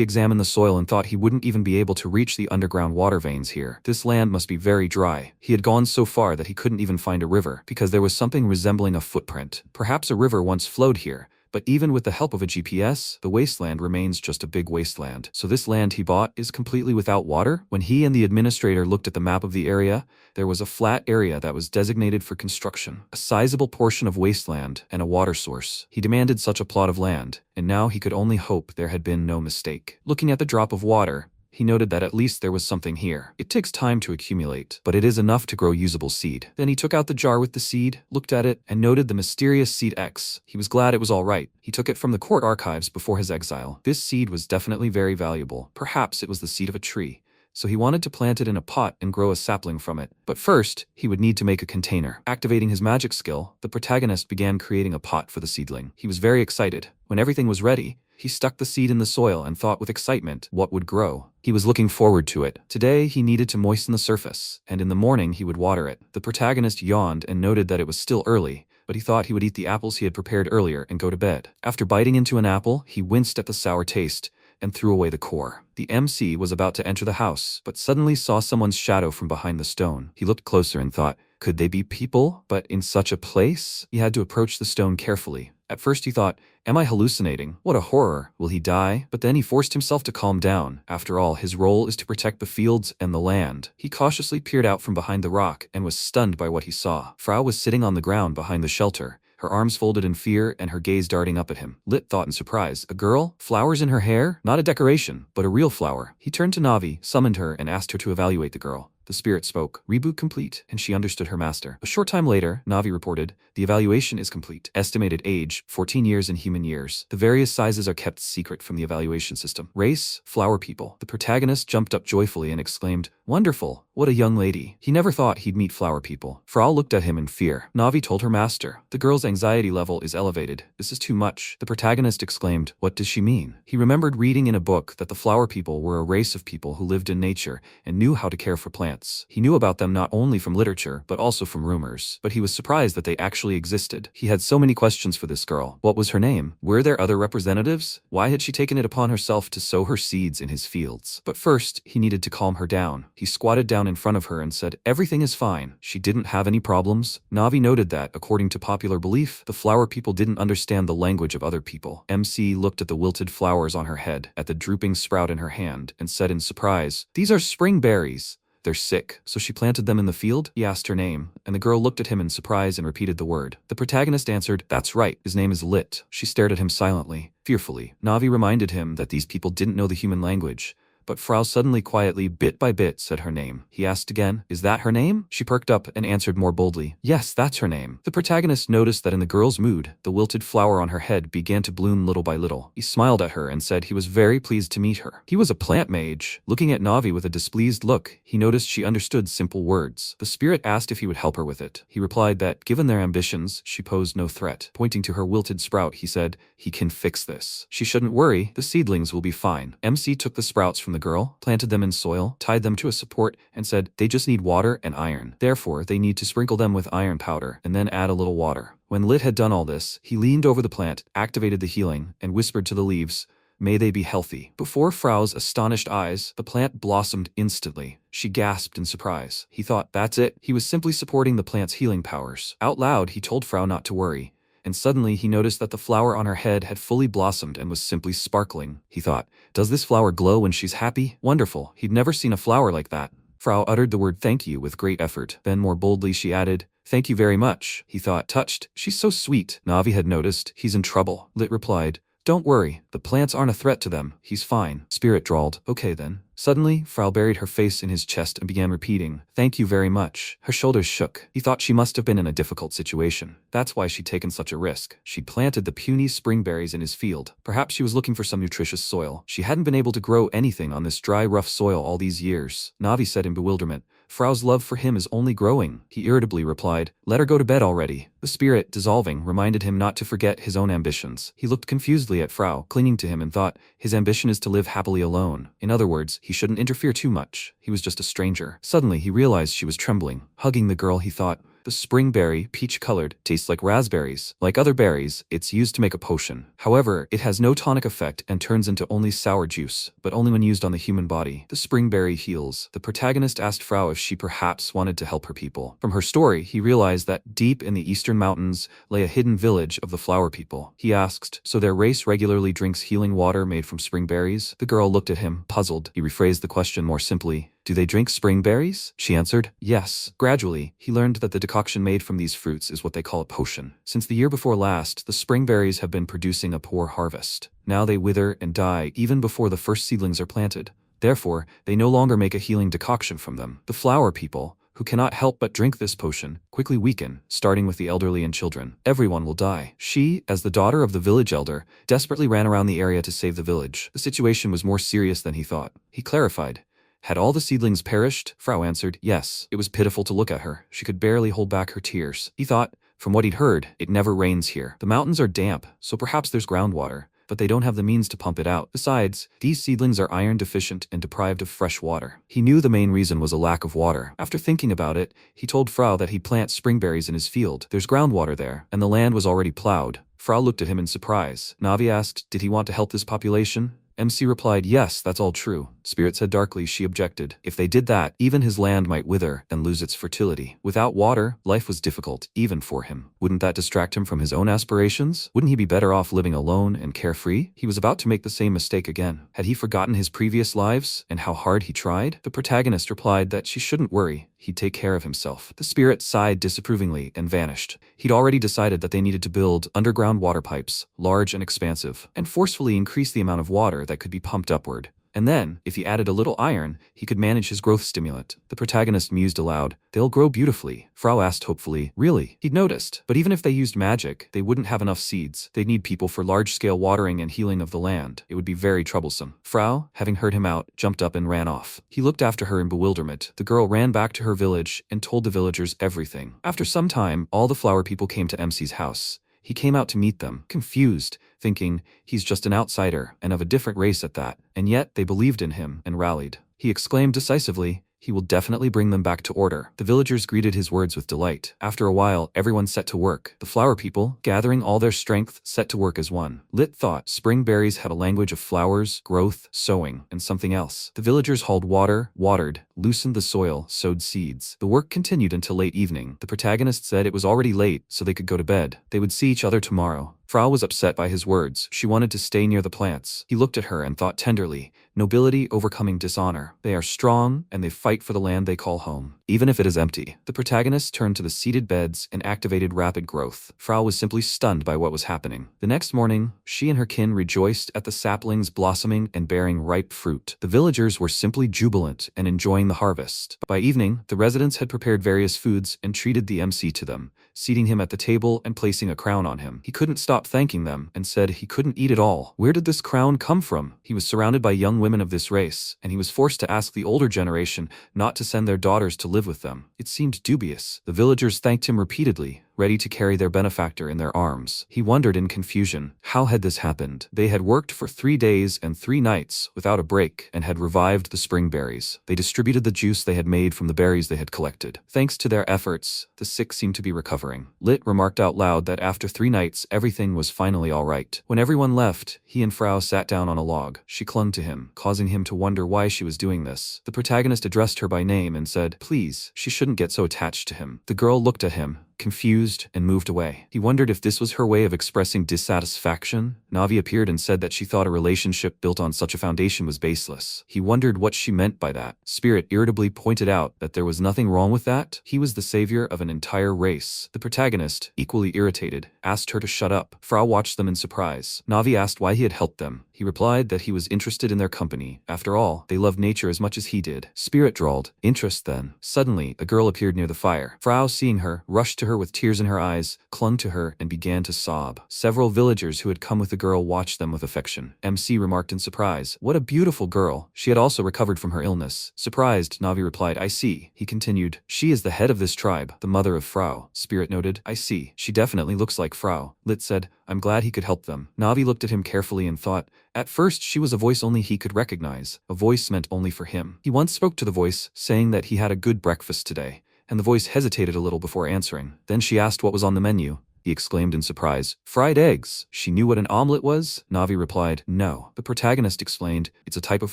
examined the soil and thought he wouldn't even be able to reach the underground water veins here. This land must be very dry. He had gone so far that he couldn't even find a river, because there was something resembling a footprint. Perhaps a river once flowed here, but even with the help of a GPS, the wasteland remains just a big wasteland. So this land he bought is completely without water? When he and the administrator looked at the map of the area, there was a flat area that was designated for construction, a sizable portion of wasteland, and a water source. He demanded such a plot of land, and now he could only hope there had been no mistake. Looking at the drop of water, he noted that at least there was something here. It takes time to accumulate, but it is enough to grow usable seed. Then he took out the jar with the seed, looked at it, and noted the mysterious seed X. He was glad it was all right. He took it from the court archives before his exile. This seed was definitely very valuable. Perhaps it was the seed of a tree. So he wanted to plant it in a pot and grow a sapling from it. But first, he would need to make a container. Activating his magic skill, the protagonist began creating a pot for the seedling. He was very excited. When everything was ready, he stuck the seed in the soil and thought with excitement what would grow. He was looking forward to it. Today, he needed to moisten the surface, and in the morning he would water it. The protagonist yawned and noted that it was still early, but he thought he would eat the apples he had prepared earlier and go to bed. After biting into an apple, he winced at the sour taste and threw away the core. The MC was about to enter the house, but suddenly saw someone's shadow from behind the stone. He looked closer and thought, could they be people? But in such a place? He had to approach the stone carefully. At first he thought, am I hallucinating? What a horror. Will he die? But then he forced himself to calm down. After all, his role is to protect the fields and the land. He cautiously peered out from behind the rock and was stunned by what he saw. Frau was sitting on the ground behind the shelter, her arms folded in fear and her gaze darting up at him. Lit thought in surprise, a girl? Flowers in her hair? Not a decoration, but a real flower. He turned to Navi, summoned her, and asked her to evaluate the girl. The spirit spoke. Reboot complete, and she understood her master. A short time later, Navi reported, the evaluation is complete. Estimated age, 14 years in human years. The various sizes are kept secret from the evaluation system. Race, flower people. The protagonist jumped up joyfully and exclaimed, wonderful, what a young lady. He never thought he'd meet flower people. Frau looked at him in fear. Navi told her master, the girl's anxiety level is elevated. This is too much. The protagonist exclaimed, what does she mean? He remembered reading in a book that the flower people were a race of people who lived in nature and knew how to care for plants. He knew about them not only from literature, but also from rumors. But he was surprised that they actually existed. He had so many questions for this girl. What was her name? Were there other representatives? Why had she taken it upon herself to sow her seeds in his fields? But first, he needed to calm her down. He squatted down in front of her and said, everything is fine. She didn't have any problems. Navi noted that, according to popular belief, the flower people didn't understand the language of other people. MC looked at the wilted flowers on her head, at the drooping sprout in her hand, and said in surprise, these are spring berries. They're sick. So she planted them in the field? He asked her name, and the girl looked at him in surprise and repeated the word. The protagonist answered, that's right, his name is Lit. She stared at him silently, fearfully. Navi reminded him that these people didn't know the human language. But Frau suddenly quietly, bit by bit, said her name. He asked again, is that her name? She perked up and answered more boldly, yes, that's her name. The protagonist noticed that in the girl's mood, the wilted flower on her head began to bloom little by little. He smiled at her and said he was very pleased to meet her. He was a plant mage. Looking at Navi with a displeased look, he noticed she understood simple words. The spirit asked if he would help her with it. He replied that, given their ambitions, she posed no threat. Pointing to her wilted sprout, he said, he can fix this. She shouldn't worry, the seedlings will be fine. MC took the sprouts from the girl, planted them in soil, tied them to a support, and said, they just need water and iron. Therefore, they need to sprinkle them with iron powder, and then add a little water. When Lit had done all this, he leaned over the plant, activated the healing, and whispered to the leaves, may they be healthy. Before Frau's astonished eyes, the plant blossomed instantly. She gasped in surprise. He thought, that's it. He was simply supporting the plant's healing powers. Out loud, he told Frau not to worry. And suddenly he noticed that the flower on her head had fully blossomed and was simply sparkling. He thought, does this flower glow when she's happy? Wonderful. He'd never seen a flower like that. Frau uttered the word thank you with great effort. Then more boldly she added, thank you very much. He thought, touched. She's so sweet. Navi had noticed. He's in trouble. Lit replied, Don't worry, the plants aren't a threat to them, he's fine. Spirit drawled, okay then. Suddenly, Frau buried her face in his chest and began repeating, thank you very much. Her shoulders shook. He thought she must have been in a difficult situation. That's why she'd taken such a risk. She'd planted the puny spring berries in his field. Perhaps she was looking for some nutritious soil. She hadn't been able to grow anything on this dry, rough soil all these years. Navi said in bewilderment. Frau's love for him is only growing. He irritably replied, let her go to bed already. The spirit, dissolving, reminded him not to forget his own ambitions. He looked confusedly at Frau, clinging to him, and thought, his ambition is to live happily alone. In other words, he shouldn't interfere too much. He was just a stranger. Suddenly, he realized she was trembling. Hugging the girl, he thought, the spring berry, peach-colored, tastes like raspberries. Like other berries, it's used to make a potion. However, it has no tonic effect and turns into only sour juice, but only when used on the human body. The spring berry heals. The protagonist asked Frau if she perhaps wanted to help her people. From her story, he realized that deep in the eastern mountains lay a hidden village of the flower people. He asked, so their race regularly drinks healing water made from spring berries? The girl looked at him, puzzled. He rephrased the question more simply. Do they drink spring berries? She answered, yes. Gradually, he learned that the decoction made from these fruits is what they call a potion. Since the year before last, the spring berries have been producing a poor harvest. Now they wither and die even before the first seedlings are planted. Therefore, they no longer make a healing decoction from them. The flower people, who cannot help but drink this potion, quickly weaken, starting with the elderly and children. Everyone will die. She, as the daughter of the village elder, desperately ran around the area to save the village. The situation was more serious than he thought. He clarified. Had all the seedlings perished? Frau answered, yes. It was pitiful to look at her. She could barely hold back her tears. He thought, from what he'd heard, it never rains here. The mountains are damp, so perhaps there's groundwater, but they don't have the means to pump it out. Besides, these seedlings are iron deficient and deprived of fresh water. He knew the main reason was a lack of water. After thinking about it, he told Frau that he'd plant springberries in his field. There's groundwater there, and the land was already plowed. Frau looked at him in surprise. Navi asked, did he want to help this population? MC replied, yes, that's all true. Spirit said darkly she objected. If they did that, even his land might wither and lose its fertility. Without water, life was difficult, even for him. Wouldn't that distract him from his own aspirations? Wouldn't he be better off living alone and carefree? He was about to make the same mistake again. Had he forgotten his previous lives and how hard he tried? The protagonist replied that she shouldn't worry. He'd take care of himself. The spirit sighed disapprovingly and vanished. He'd already decided that they needed to build underground water pipes, large and expansive, and forcefully increase the amount of water that could be pumped upward. And then, if he added a little iron, he could manage his growth stimulant. The protagonist mused aloud. They'll grow beautifully. Frau asked hopefully. Really? He'd noticed. But even if they used magic, they wouldn't have enough seeds. They'd need people for large-scale watering and healing of the land. It would be very troublesome. Frau, having heard him out, jumped up and ran off. He looked after her in bewilderment. The girl ran back to her village and told the villagers everything. After some time, all the flower people came to MC's house. He came out to meet them, confused, thinking, he's just an outsider, and of a different race at that. And yet, they believed in him and rallied. He exclaimed decisively, he will definitely bring them back to order. The villagers greeted his words with delight. After a while, everyone set to work. The flower people, gathering all their strength, set to work as one. Lit thought spring berries had a language of flowers, growth, sowing, and something else. The villagers hauled water, watered, loosened the soil, sowed seeds. The work continued until late evening. The protagonist said it was already late, so they could go to bed. They would see each other tomorrow. Frau was upset by his words. She wanted to stay near the plants. He looked at her and thought tenderly, nobility overcoming dishonor. They are strong, and they fight for the land they call home, even if it is empty. The protagonist turned to the seeded beds and activated rapid growth. Frau was simply stunned by what was happening. The next morning, she and her kin rejoiced at the saplings blossoming and bearing ripe fruit. The villagers were simply jubilant and enjoying the harvest. By evening, the residents had prepared various foods and treated the MC to them, seating him at the table and placing a crown on him. He couldn't stop thanking them and said he couldn't eat it all. Where did this crown come from? He was surrounded by young women of this race, and he was forced to ask the older generation not to send their daughters to live with them. It seemed dubious. The villagers thanked him repeatedly, ready to carry their benefactor in their arms. He wondered in confusion, how had this happened? They had worked for 3 days and 3 nights without a break and had revived the spring berries. They distributed the juice they had made from the berries they had collected. Thanks to their efforts, the sick seemed to be recovering. Lit remarked out loud that after 3 nights, everything was finally all right. When everyone left, he and Frau sat down on a log. She clung to him, causing him to wonder why she was doing this. The protagonist addressed her by name and said, please, she shouldn't get so attached to him. The girl looked at him, confused, and moved away. He wondered if this was her way of expressing dissatisfaction. Navi appeared and said that she thought a relationship built on such a foundation was baseless. He wondered what she meant by that. Spirit irritably pointed out that there was nothing wrong with that. He was the savior of an entire race. The protagonist, equally irritated, asked her to shut up. Frau watched them in surprise. Navi asked why he had helped them. He replied that he was interested in their company. After all, they loved nature as much as he did. Spirit drawled, "Interest then." Suddenly, a girl appeared near the fire. Frau, seeing her, rushed to her with tears in her eyes, clung to her, and began to sob. Several villagers who had come with the girl watched them with affection. MC remarked in surprise, "What a beautiful girl." She had also recovered from her illness. Surprised, Navi replied, "I see." He continued, "She is the head of this tribe, the mother of Frau." Spirit noted, "I see. She definitely looks like Frau." Lit said, "I'm glad he could help them." Navi looked at him carefully and thought, at first she was a voice only he could recognize, a voice meant only for him. He once spoke to the voice, saying that he had a good breakfast today, and the voice hesitated a little before answering. Then she asked what was on the menu. He exclaimed in surprise, "Fried eggs." She knew what an omelet was? Navi replied, "No." The protagonist explained, "It's a type of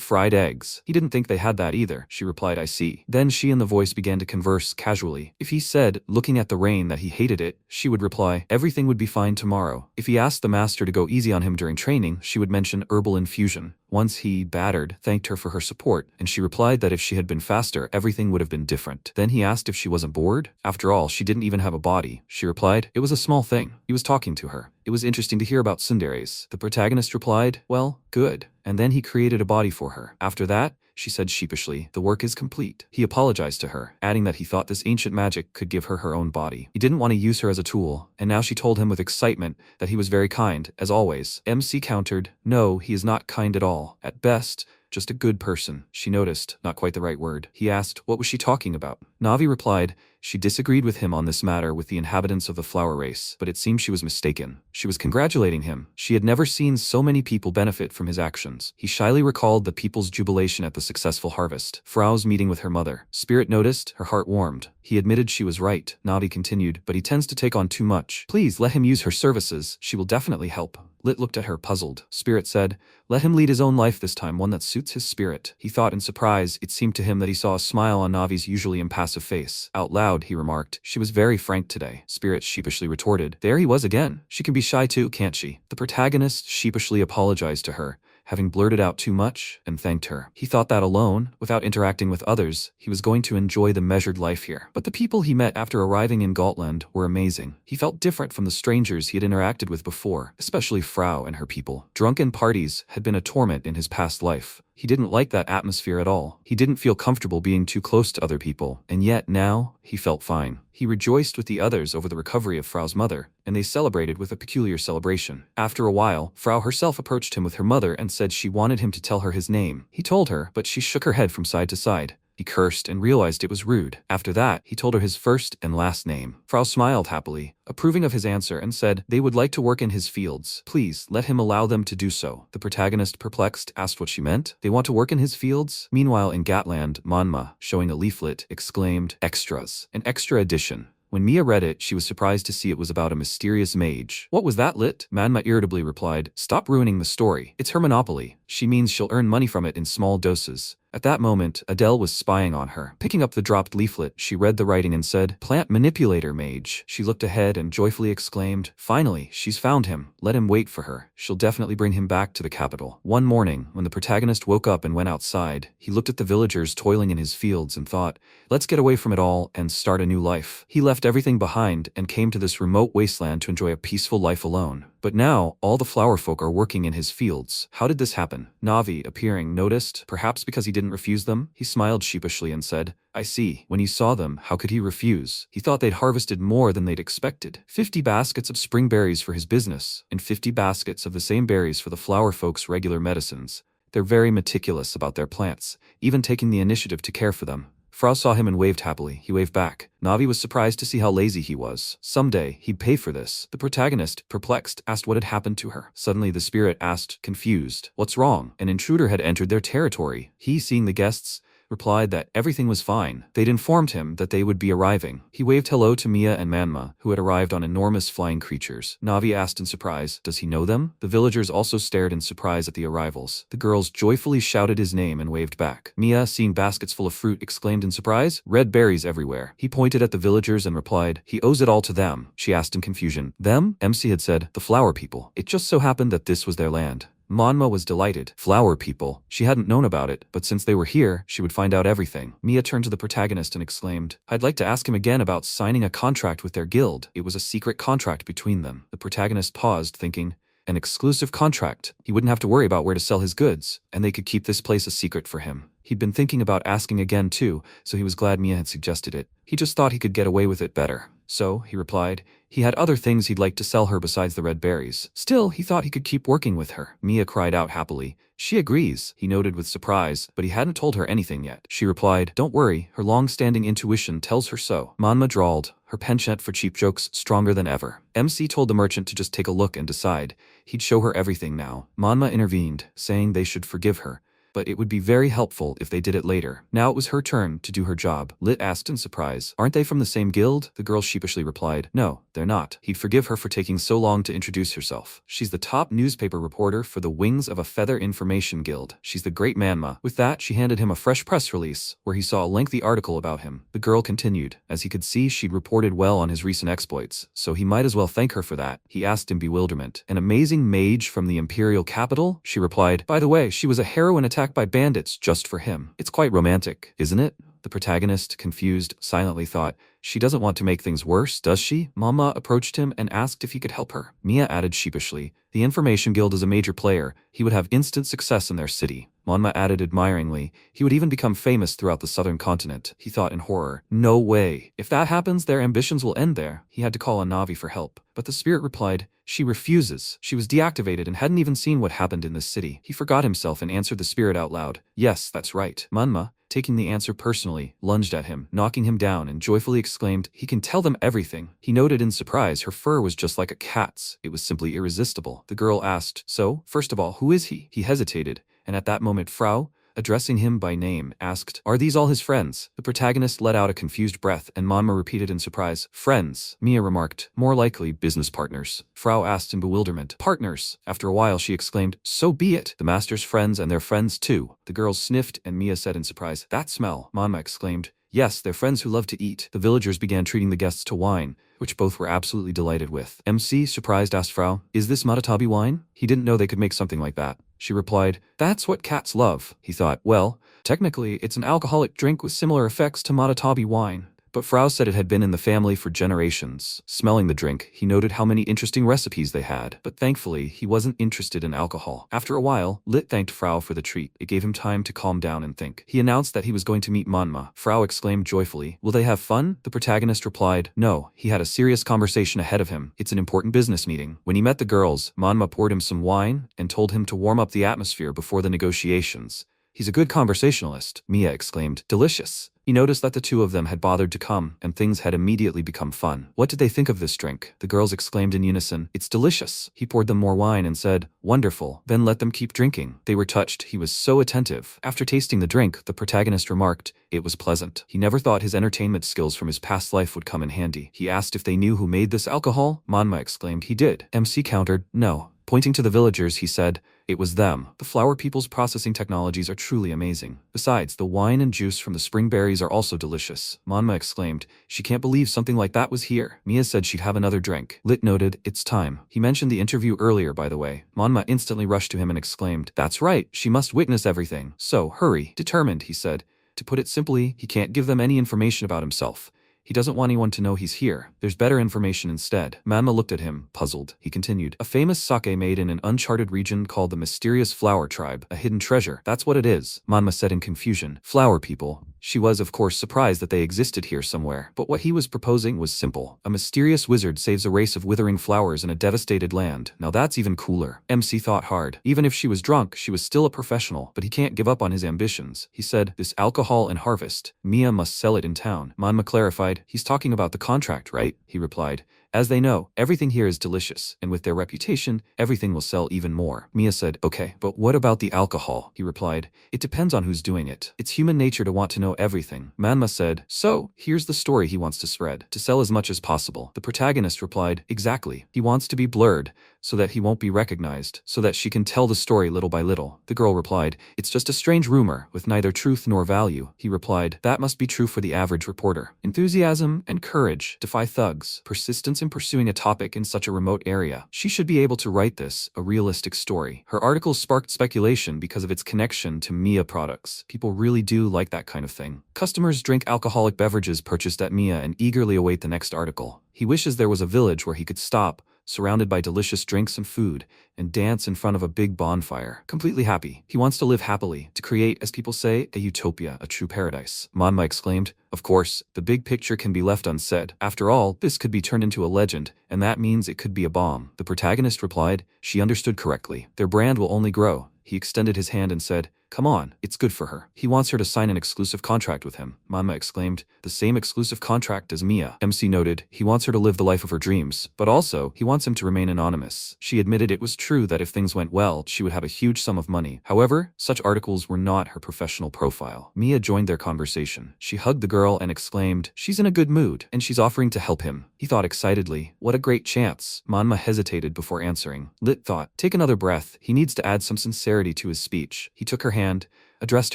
fried eggs." He didn't think they had that either. She replied, "I see." Then she and the voice began to converse casually. If he said, looking at the rain, that he hated it, she would reply, "Everything would be fine tomorrow." If he asked the master to go easy on him during training, she would mention herbal infusion. Once he, battered, thanked her for her support, and she replied that if she had been faster, everything would have been different. Then he asked if she wasn't bored. After all, she didn't even have a body. She replied, "It was a small thing." He was talking to her. It was interesting to hear about tsunderes. The protagonist replied, "Well, good." And then he created a body for her. After that, she said sheepishly, "The work is complete." He apologized to her, adding that he thought this ancient magic could give her her own body. He didn't want to use her as a tool, and now she told him with excitement that he was very kind, as always. MC countered, "No, he is not kind at all. At best, just a good person." She noticed, not quite the right word. He asked, what was she talking about? Navi replied, she disagreed with him on this matter with the inhabitants of the flower race, but it seemed she was mistaken. She was congratulating him. She had never seen so many people benefit from his actions. He shyly recalled the people's jubilation at the successful harvest. Frau's meeting with her mother. Spirit noticed, her heart warmed. He admitted she was right. Navi continued, "But he tends to take on too much. Please let him use her services. She will definitely help." Lit looked at her puzzled. Spirit said, "Let him lead his own life this time, one that suits his spirit." He thought in surprise. It seemed to him that he saw a smile on Navi's usually impassive face. Out loud, he remarked, "She was very frank today." Spirit sheepishly retorted, "There he was again. She can be shy too, can't she?" The protagonist sheepishly apologized to her, having blurted out too much, and thanked her. He thought that alone, without interacting with others, he was going to enjoy the measured life here. But the people he met after arriving in Gland were amazing. He felt different from the strangers he had interacted with before, especially Frau and her people. Drunken parties had been a torment in his past life. He didn't like that atmosphere at all. He didn't feel comfortable being too close to other people, and yet now, he felt fine. He rejoiced with the others over the recovery of Frau's mother, and they celebrated with a peculiar celebration. After a while, Frau herself approached him with her mother and said she wanted him to tell her his name. He told her, but she shook her head from side to side. He cursed and realized it was rude. After that, he told her his first and last name. Frau smiled happily, approving of his answer, and said they would like to work in his fields. Please, let him allow them to do so. The protagonist, perplexed, asked what she meant. They want to work in his fields? Meanwhile, in Gland, Manhwa, showing a leaflet, exclaimed, "Extras." An extra edition. When Mia read it, she was surprised to see it was about a mysterious mage. "What was that, Lit?" Manhwa irritably replied, "Stop ruining the story. It's her monopoly. She means she'll earn money from it in small doses." At that moment, Adele was spying on her. Picking up the dropped leaflet, she read the writing and said, "Plant manipulator mage." She looked ahead and joyfully exclaimed, "Finally, she's found him. Let him wait for her. She'll definitely bring him back to the capital." One morning, when the protagonist woke up and went outside, he looked at the villagers toiling in his fields and thought, let's get away from it all and start a new life. He left everything behind and came to this remote wasteland to enjoy a peaceful life alone. But now, all the flower folk are working in his fields. How did this happen? Navi, appearing, noticed, perhaps because he didn't refuse them. He smiled sheepishly and said, "I see." When he saw them, how could he refuse? He thought they'd harvested more than they'd expected. 50 baskets of spring berries for his business, and 50 baskets of the same berries for the flower folks' regular medicines. They're very meticulous about their plants, even taking the initiative to care for them. Frau saw him and waved happily. He waved back. Navi was surprised to see how lazy he was. Someday, he'd pay for this. The protagonist, perplexed, asked what had happened to her. Suddenly, the spirit asked, confused, "What's wrong?" An intruder had entered their territory. He, seeing the guests, replied that everything was fine. They'd informed him that they would be arriving. He waved hello to Mia and Manhwa, who had arrived on enormous flying creatures. Navi asked in surprise, does he know them? The villagers also stared in surprise at the arrivals. The girls joyfully shouted his name and waved back. Mia, seeing baskets full of fruit, exclaimed in surprise, red berries everywhere. He pointed at the villagers and replied, he owes it all to them. She asked in confusion, them? MC had said, the flower people. It just so happened that this was their land. Manhwa was delighted. Flower people. She hadn't known about it, but since they were here, she would find out everything. Mia turned to the protagonist and exclaimed, I'd like to ask him again about signing a contract with their guild. It was a secret contract between them. The protagonist paused, thinking, an exclusive contract. He wouldn't have to worry about where to sell his goods, and they could keep this place a secret for him. He'd been thinking about asking again too, so he was glad Mia had suggested it. He just thought he could get away with it better. So, he replied, he had other things he'd like to sell her besides the red berries. Still, he thought he could keep working with her. Mia cried out happily. She agrees, he noted with surprise, but he hadn't told her anything yet. She replied, don't worry, her long-standing intuition tells her so. Manhwa drawled, her penchant for cheap jokes stronger than ever. MC told the merchant to just take a look and decide. He'd show her everything now. Manhwa intervened, saying they should forgive her, but it would be very helpful if they did it later. Now it was her turn to do her job. Lit asked in surprise, aren't they from the same guild? The girl sheepishly replied, no, they're not. He'd forgive her for taking so long to introduce herself. She's the top newspaper reporter for the Wings of a Feather Information Guild. She's the great Manhwa. With that, she handed him a fresh press release, where he saw a lengthy article about him. The girl continued. As he could see, she'd reported well on his recent exploits, so he might as well thank her for that. He asked in bewilderment, an amazing mage from the imperial capital? She replied, by the way, she was a heroine attacked by bandits just for him. It's quite romantic, isn't it? The protagonist, confused, silently thought, she doesn't want to make things worse, does she? Manhwa approached him and asked if he could help her. Mia added sheepishly, the Information Guild is a major player. He would have instant success in their city. Manhwa added admiringly, he would even become famous throughout the southern continent. He thought in horror, no way. If that happens, their ambitions will end there. He had to call on Navi for help. But the spirit replied, she refuses. She was deactivated and hadn't even seen what happened in this city. He forgot himself and answered the spirit out loud. Yes, that's right. Manhwa, taking the answer personally, lunged at him, knocking him down, and joyfully exclaimed, he can tell them everything. He noted in surprise her fur was just like a cat's. It was simply irresistible. The girl asked, so, first of all, who is he? He hesitated, and at that moment Frau, addressing him by name, asked, are these all his friends? The protagonist let out a confused breath, and Manhwa repeated in surprise, friends. Mia remarked, more likely business partners. Frau asked in bewilderment, partners. After a while she exclaimed, so be it. The master's friends and their friends too. The girls sniffed, and Mia said in surprise, that smell. Manhwa exclaimed, yes, they're friends who love to eat. The villagers began treating the guests to wine, which both were absolutely delighted with. MC, surprised, asked Frau, is this Matatabi wine? He didn't know they could make something like that. She replied, that's what cats love. He thought, well, technically it's an alcoholic drink with similar effects to Matatabi wine. But Frau said it had been in the family for generations. Smelling the drink, he noted how many interesting recipes they had, but thankfully, he wasn't interested in alcohol. After a while, Lit thanked Frau for the treat. It gave him time to calm down and think. He announced that he was going to meet Manhwa. Frau exclaimed joyfully, will they have fun? The protagonist replied, no, he had a serious conversation ahead of him. It's an important business meeting. When he met the girls, Manhwa poured him some wine and told him to warm up the atmosphere before the negotiations. He's a good conversationalist, Mia exclaimed. Delicious. He noticed that the two of them had bothered to come, and things had immediately become fun. What did they think of this drink? The girls exclaimed in unison, it's delicious. He poured them more wine and said, wonderful, then let them keep drinking. They were touched. He was so attentive. After tasting the drink, the protagonist remarked, it was pleasant. He never thought his entertainment skills from his past life would come in handy. He asked if they knew who made this alcohol. Manhwa exclaimed he did. MC countered, no. Pointing to the villagers, he said, it was them. The flower people's processing technologies are truly amazing. Besides, the wine and juice from the spring berries are also delicious. Manhwa exclaimed, she can't believe something like that was here. Mia said she'd have another drink. Lit noted, it's time. He mentioned the interview earlier, by the way. Manhwa instantly rushed to him and exclaimed, that's right, she must witness everything. So, hurry. Determined, he said. To put it simply, he can't give them any information about himself. He doesn't want anyone to know he's here. There's better information instead. Manhwa looked at him, puzzled. He continued, a famous sake made in an uncharted region called the Mysterious Flower Tribe. A hidden treasure. That's what it is. Manhwa said in confusion. Flower people. She was, of course, surprised that they existed here somewhere. But what he was proposing was simple. A mysterious wizard saves a race of withering flowers in a devastated land. Now that's even cooler. MC thought hard. Even if she was drunk, she was still a professional. But he can't give up on his ambitions. He said, this alcohol and harvest. Mia must sell it in town. Manhwa clarified, he's talking about the contract, right? He replied. As they know, everything here is delicious, and with their reputation, everything will sell even more. Mia said, okay, but what about the alcohol? He replied, it depends on who's doing it. It's human nature to want to know everything. Manhwa said, so, here's the story he wants to spread, to sell as much as possible. The protagonist replied, exactly. He wants to be blurred, so that he won't be recognized, so that she can tell the story little by little. The girl replied, it's just a strange rumor, with neither truth nor value. He replied, that must be true for the average reporter. Enthusiasm and courage defy thugs. Persistence in pursuing a topic in such a remote area. She should be able to write this, a realistic story. Her article sparked speculation because of its connection to Mia products. People really do like that kind of thing. Customers drink alcoholic beverages purchased at Mia and eagerly await the next article. He wishes there was a village where he could stop, surrounded by delicious drinks and food, and dance in front of a big bonfire. Completely happy. He wants to live happily, to create, as people say, a utopia, a true paradise. Manhwa exclaimed, of course, the big picture can be left unsaid. After all, this could be turned into a legend, and that means it could be a bomb. The protagonist replied, she understood correctly. Their brand will only grow. He extended his hand and said, come on, it's good for her. He wants her to sign an exclusive contract with him. Manhwa exclaimed, the same exclusive contract as Mia. MC noted, he wants her to live the life of her dreams, but also, he wants him to remain anonymous. She admitted it was true that if things went well, she would have a huge sum of money. However, such articles were not her professional profile. Mia joined their conversation. She hugged the girl and exclaimed, she's in a good mood, and she's offering to help him. He thought excitedly, what a great chance. Manhwa hesitated before answering. Lit thought, take another breath. He needs to add some sincerity to his speech. He took her hand, addressed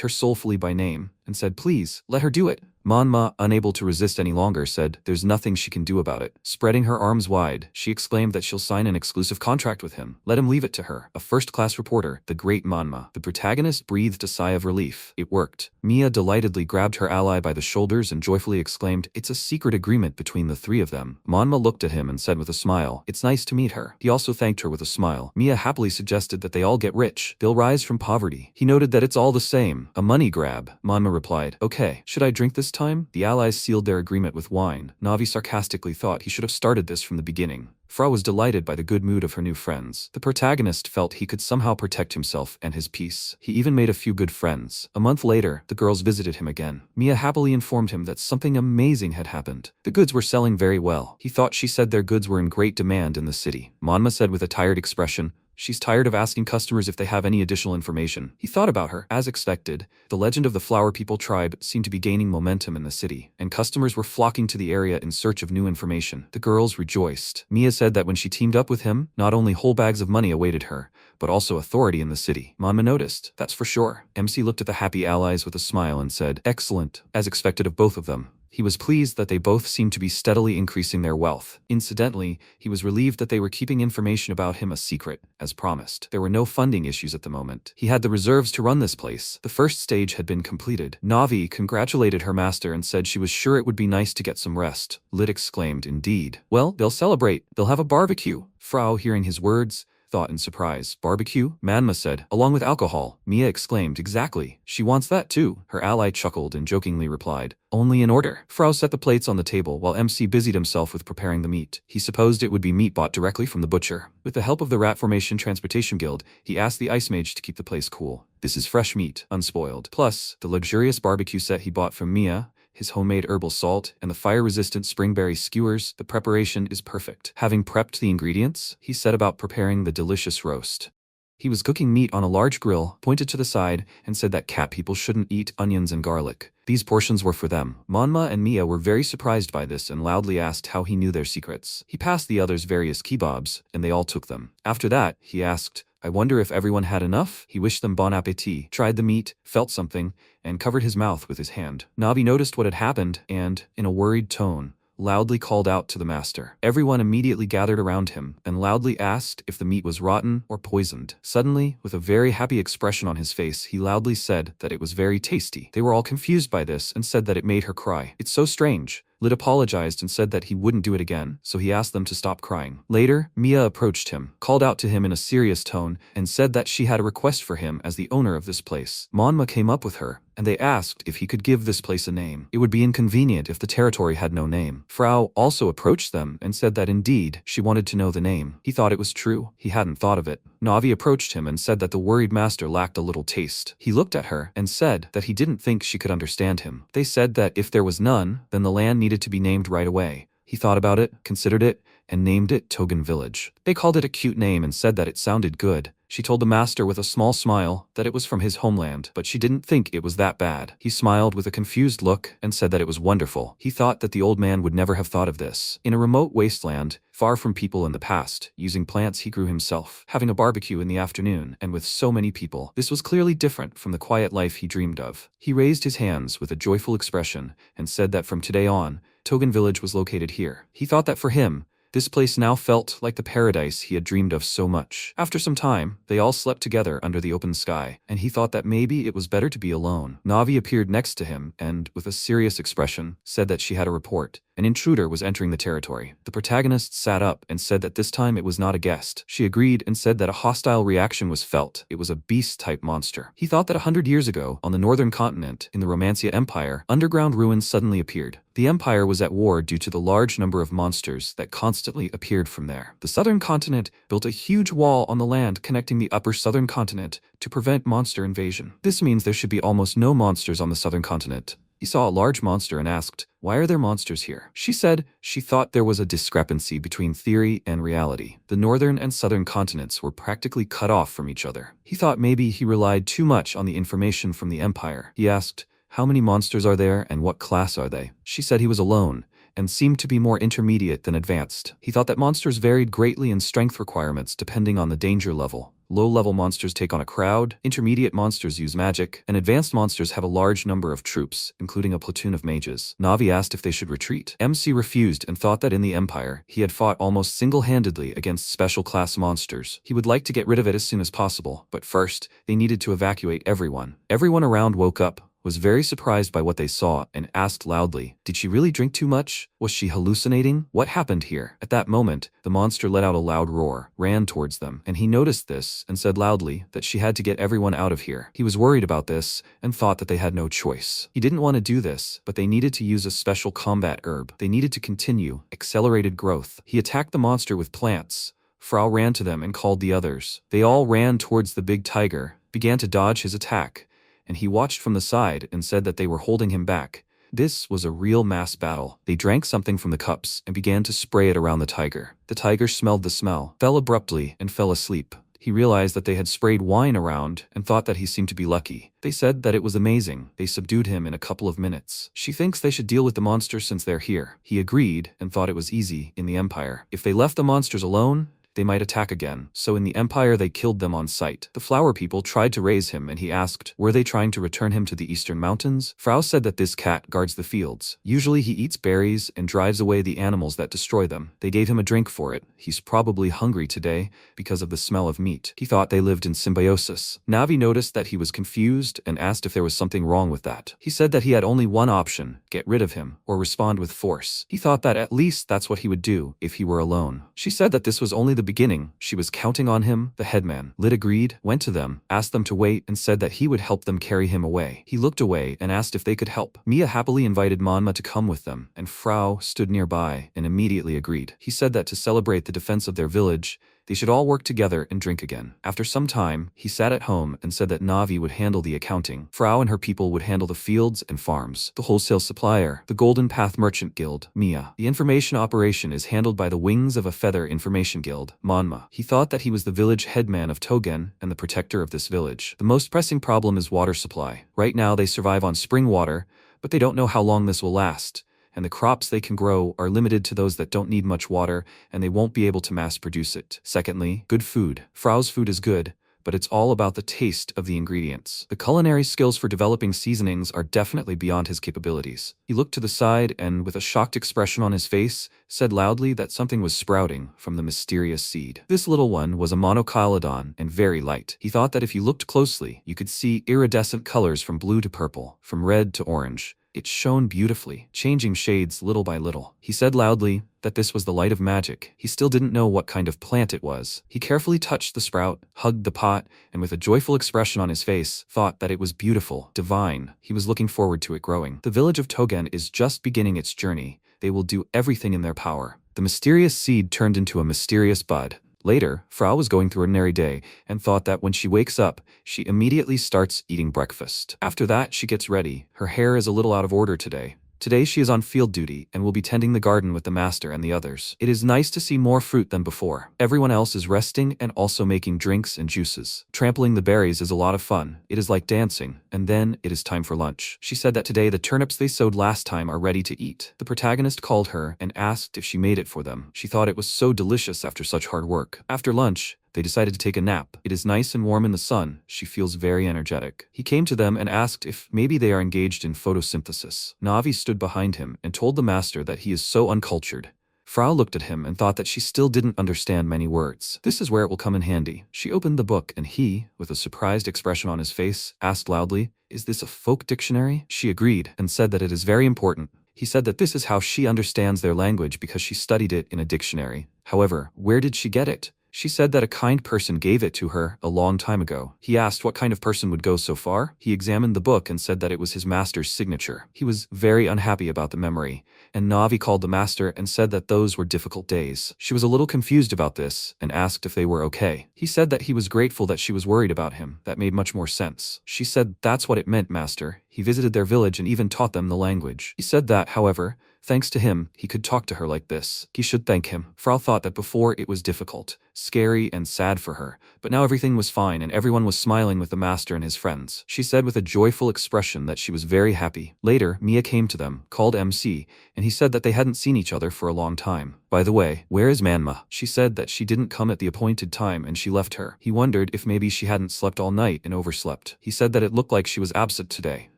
her soulfully by name, and said, please, let her do it. Manhwa, unable to resist any longer, said, there's nothing she can do about it. Spreading her arms wide, she exclaimed that she'll sign an exclusive contract with him. Let him leave it to her. A first-class reporter, the great Manhwa. The protagonist breathed a sigh of relief. It worked. Mia delightedly grabbed her ally by the shoulders and joyfully exclaimed, it's a secret agreement between the three of them. Manhwa looked at him and said with a smile, it's nice to meet her. He also thanked her with a smile. Mia happily suggested that they all get rich. They'll rise from poverty. He noted that it's all the same. A money grab. Manhwa replied, okay, should I drink this time? The allies sealed their agreement with wine. Navi sarcastically thought he should have started this from the beginning. Frau was delighted by the good mood of her new friends. The protagonist felt he could somehow protect himself and his peace. He even made a few good friends. A month later, the girls visited him again. Mia happily informed him that something amazing had happened. The goods were selling very well. He thought she said their goods were in great demand in the city. Manhwa said with a tired expression, she's tired of asking customers if they have any additional information. He thought about her. As expected, the legend of the Flower People tribe seemed to be gaining momentum in the city, and customers were flocking to the area in search of new information. The girls rejoiced. Mia said that when she teamed up with him, not only whole bags of money awaited her, but also authority in the city. Manhwa noticed, that's for sure. MC looked at the happy allies with a smile and said, excellent, as expected of both of them. He was pleased that they both seemed to be steadily increasing their wealth. Incidentally, he was relieved that they were keeping information about him a secret, as promised. There were no funding issues at the moment. He had the reserves to run this place. The first stage had been completed. Navi congratulated her master and said she was sure it would be nice to get some rest. Lit exclaimed, indeed. Well, they'll celebrate. They'll have a barbecue. Frau, hearing his words, thought in surprise. Barbecue? Manhwa said, along with alcohol. Mia exclaimed, exactly. She wants that too. Her ally chuckled and jokingly replied, only in order. Frau set the plates on the table while MC busied himself with preparing the meat. He supposed it would be meat bought directly from the butcher. With the help of the Rat Formation Transportation Guild, he asked the ice mage to keep the place cool. This is fresh meat, unspoiled. Plus, the luxurious barbecue set he bought from Mia, his homemade herbal salt, and the fire-resistant springberry skewers, the preparation is perfect. Having prepped the ingredients, he set about preparing the delicious roast. He was cooking meat on a large grill, pointed to the side, and said that cat people shouldn't eat onions and garlic. These portions were for them. Manhwa and Mia were very surprised by this and loudly asked how he knew their secrets. He passed the others various kebabs, and they all took them. After that, he asked, I wonder if everyone had enough? He wished them bon appétit, tried the meat, felt something, and covered his mouth with his hand. Navi noticed what had happened and, in a worried tone, loudly called out to the master. Everyone immediately gathered around him and loudly asked if the meat was rotten or poisoned. Suddenly, with a very happy expression on his face, he loudly said that it was very tasty. They were all confused by this and said that it made her cry. It's so strange. Lit apologized and said that he wouldn't do it again, so he asked them to stop crying. Later, Mia approached him, called out to him in a serious tone, and said that she had a request for him as the owner of this place. Manhwa came up with her, and they asked if he could give this place a name. It would be inconvenient if the territory had no name. Frau also approached them and said that indeed, she wanted to know the name. He thought it was true. He hadn't thought of it. Navi approached him and said that the worried master lacked a little taste. He looked at her and said that he didn't think she could understand him. They said that if there was none, then the land needed to be named right away. He thought about it, considered it, and named it Togan Village. They called it a cute name and said that it sounded good. She told the master with a small smile that it was from his homeland, but she didn't think it was that bad. He smiled with a confused look and said that it was wonderful. He thought that the old man would never have thought of this. In a remote wasteland, far from people in the past, using plants he grew himself, having a barbecue in the afternoon, and with so many people, this was clearly different from the quiet life he dreamed of. He raised his hands with a joyful expression and said that from today on, Togan Village was located here. He thought that for him, this place now felt like the paradise he had dreamed of so much. After some time, they all slept together under the open sky, and he thought that maybe it was better to be alone. Navi appeared next to him and, with a serious expression, said that she had a report. An intruder was entering the territory. The protagonist sat up and said that this time it was not a guest. She agreed and said that a hostile reaction was felt. It was a beast-type monster. He thought that 100 years ago, on the northern continent, in the Romancia Empire, underground ruins suddenly appeared. The empire was at war due to the large number of monsters that constantly appeared from there. The southern continent built a huge wall on the land connecting the upper southern continent to prevent monster invasion. This means there should be almost no monsters on the southern continent. He saw a large monster and asked, "Why are there monsters here?" She said she thought there was a discrepancy between theory and reality. The northern and southern continents were practically cut off from each other. He thought maybe he relied too much on the information from the empire. He asked, "How many monsters are there and what class are they?" She said he was alone and seemed to be more intermediate than advanced. He thought that monsters varied greatly in strength requirements depending on the danger level. Low-level monsters take on a crowd, intermediate monsters use magic, and advanced monsters have a large number of troops, including a platoon of mages. Navi asked if they should retreat. MC refused and thought that in the Empire, he had fought almost single-handedly against special-class monsters. He would like to get rid of it as soon as possible, but first, they needed to evacuate everyone. Everyone around woke up, was very surprised by what they saw, and asked loudly, "Did she really drink too much? Was she hallucinating? What happened here?" At that moment, the monster let out a loud roar, ran towards them, and he noticed this and said loudly that she had to get everyone out of here. He was worried about this and thought that they had no choice. He didn't want to do this, but they needed to use a special combat herb. They needed to continue accelerated growth. He attacked the monster with plants. Frau ran to them and called the others. They all ran towards the big tiger, began to dodge his attack, and he watched from the side and said that they were holding him back. This was a real mass battle. They drank something from the cups and began to spray it around the tiger. The tiger smelled the smell, fell abruptly, and fell asleep. He realized that they had sprayed wine around and thought that he seemed to be lucky. They said that it was amazing. They subdued him in a couple of minutes. She thinks they should deal with the monsters since they're here. He agreed and thought it was easy in the Empire. If they left the monsters alone, they might attack again. So in the Empire they killed them on sight. The flower people tried to raise him and he asked, were they trying to return him to the eastern mountains? Frau said that this cat guards the fields. Usually he eats berries and drives away the animals that destroy them. They gave him a drink for it. He's probably hungry today because of the smell of meat. He thought they lived in symbiosis. Navi noticed that he was confused and asked if there was something wrong with that. He said that he had only one option, get rid of him or respond with force. He thought that at least that's what he would do if he were alone. She said that this was only the beginning. She was counting on him. The headman, Lit, agreed, went to them, asked them to wait, and said that he would help them carry him away. He looked away and asked if they could help. Mia happily invited Manhwa to come with them, and Frau stood nearby and immediately agreed. He said that to celebrate the defense of their village, they should all work together and drink again. After some time, he sat at home and said that Navi would handle the accounting. Frau and her people would handle the fields and farms. The wholesale supplier, the Golden Path Merchant Guild, Mia. The information operation is handled by the Wings of a Feather Information Guild, Manhwa. He thought that he was the village headman of Togan and the protector of this village. The most pressing problem is water supply. Right now they survive on spring water, but they don't know how long this will last. And the crops they can grow are limited to those that don't need much water, and they won't be able to mass produce it. Secondly, good food. Frau's food is good, but it's all about the taste of the ingredients. The culinary skills for developing seasonings are definitely beyond his capabilities. He looked to the side and, with a shocked expression on his face, said loudly that something was sprouting from the mysterious seed. This little one was a monocotyledon and very light. He thought that if you looked closely, you could see iridescent colors from blue to purple, from red to orange. It shone beautifully, changing shades little by little. He said loudly that this was the light of magic. He still didn't know what kind of plant it was. He carefully touched the sprout, hugged the pot, and with a joyful expression on his face, thought that it was beautiful, divine. He was looking forward to it growing. The village of Togan is just beginning its journey. They will do everything in their power. The mysterious seed turned into a mysterious bud. Later, Frau was going through an ordinary day and thought that when she wakes up, she immediately starts eating breakfast. After that, she gets ready. Her hair is a little out of order today, Today she is on field duty and will be tending the garden with the master and the others. It is nice to see more fruit than before. Everyone else is resting and also making drinks and juices. Trampling the berries is a lot of fun. It is like dancing, and then it is time for lunch. She said that today the turnips they sowed last time are ready to eat. The protagonist called her and asked if she made it for them. She thought it was so delicious after such hard work. After lunch, they decided to take a nap. It is nice and warm in the sun. She feels very energetic. He came to them and asked if maybe they are engaged in photosynthesis. Navi stood behind him and told the master that he is so uncultured. Frau looked at him and thought that she still didn't understand many words. This is where it will come in handy. She opened the book and he, with a surprised expression on his face, asked loudly, "Is this a folk dictionary?" She agreed and said that it is very important. He said that this is how she understands their language because she studied it in a dictionary. However, where did she get it? She said that a kind person gave it to her a long time ago. He asked what kind of person would go so far. He examined the book and said that it was his master's signature. He was very unhappy about the memory, and Navi called the master and said that those were difficult days. She was a little confused about this and asked if they were okay. He said that he was grateful that she was worried about him. That made much more sense. She said that's what it meant, master. He visited their village and even taught them the language. He said that, however, thanks to him, he could talk to her like this. He should thank him. Frau thought that before it was difficult, scary and sad for her, but now everything was fine and everyone was smiling with the master and his friends. She said with a joyful expression that she was very happy. Later, Mia came to them, called MC, and he said that they hadn't seen each other for a long time. By the way, where is Manhwa? She said that she didn't come at the appointed time and she left her. He wondered if maybe she hadn't slept all night and overslept. He said that it looked like she was absent today.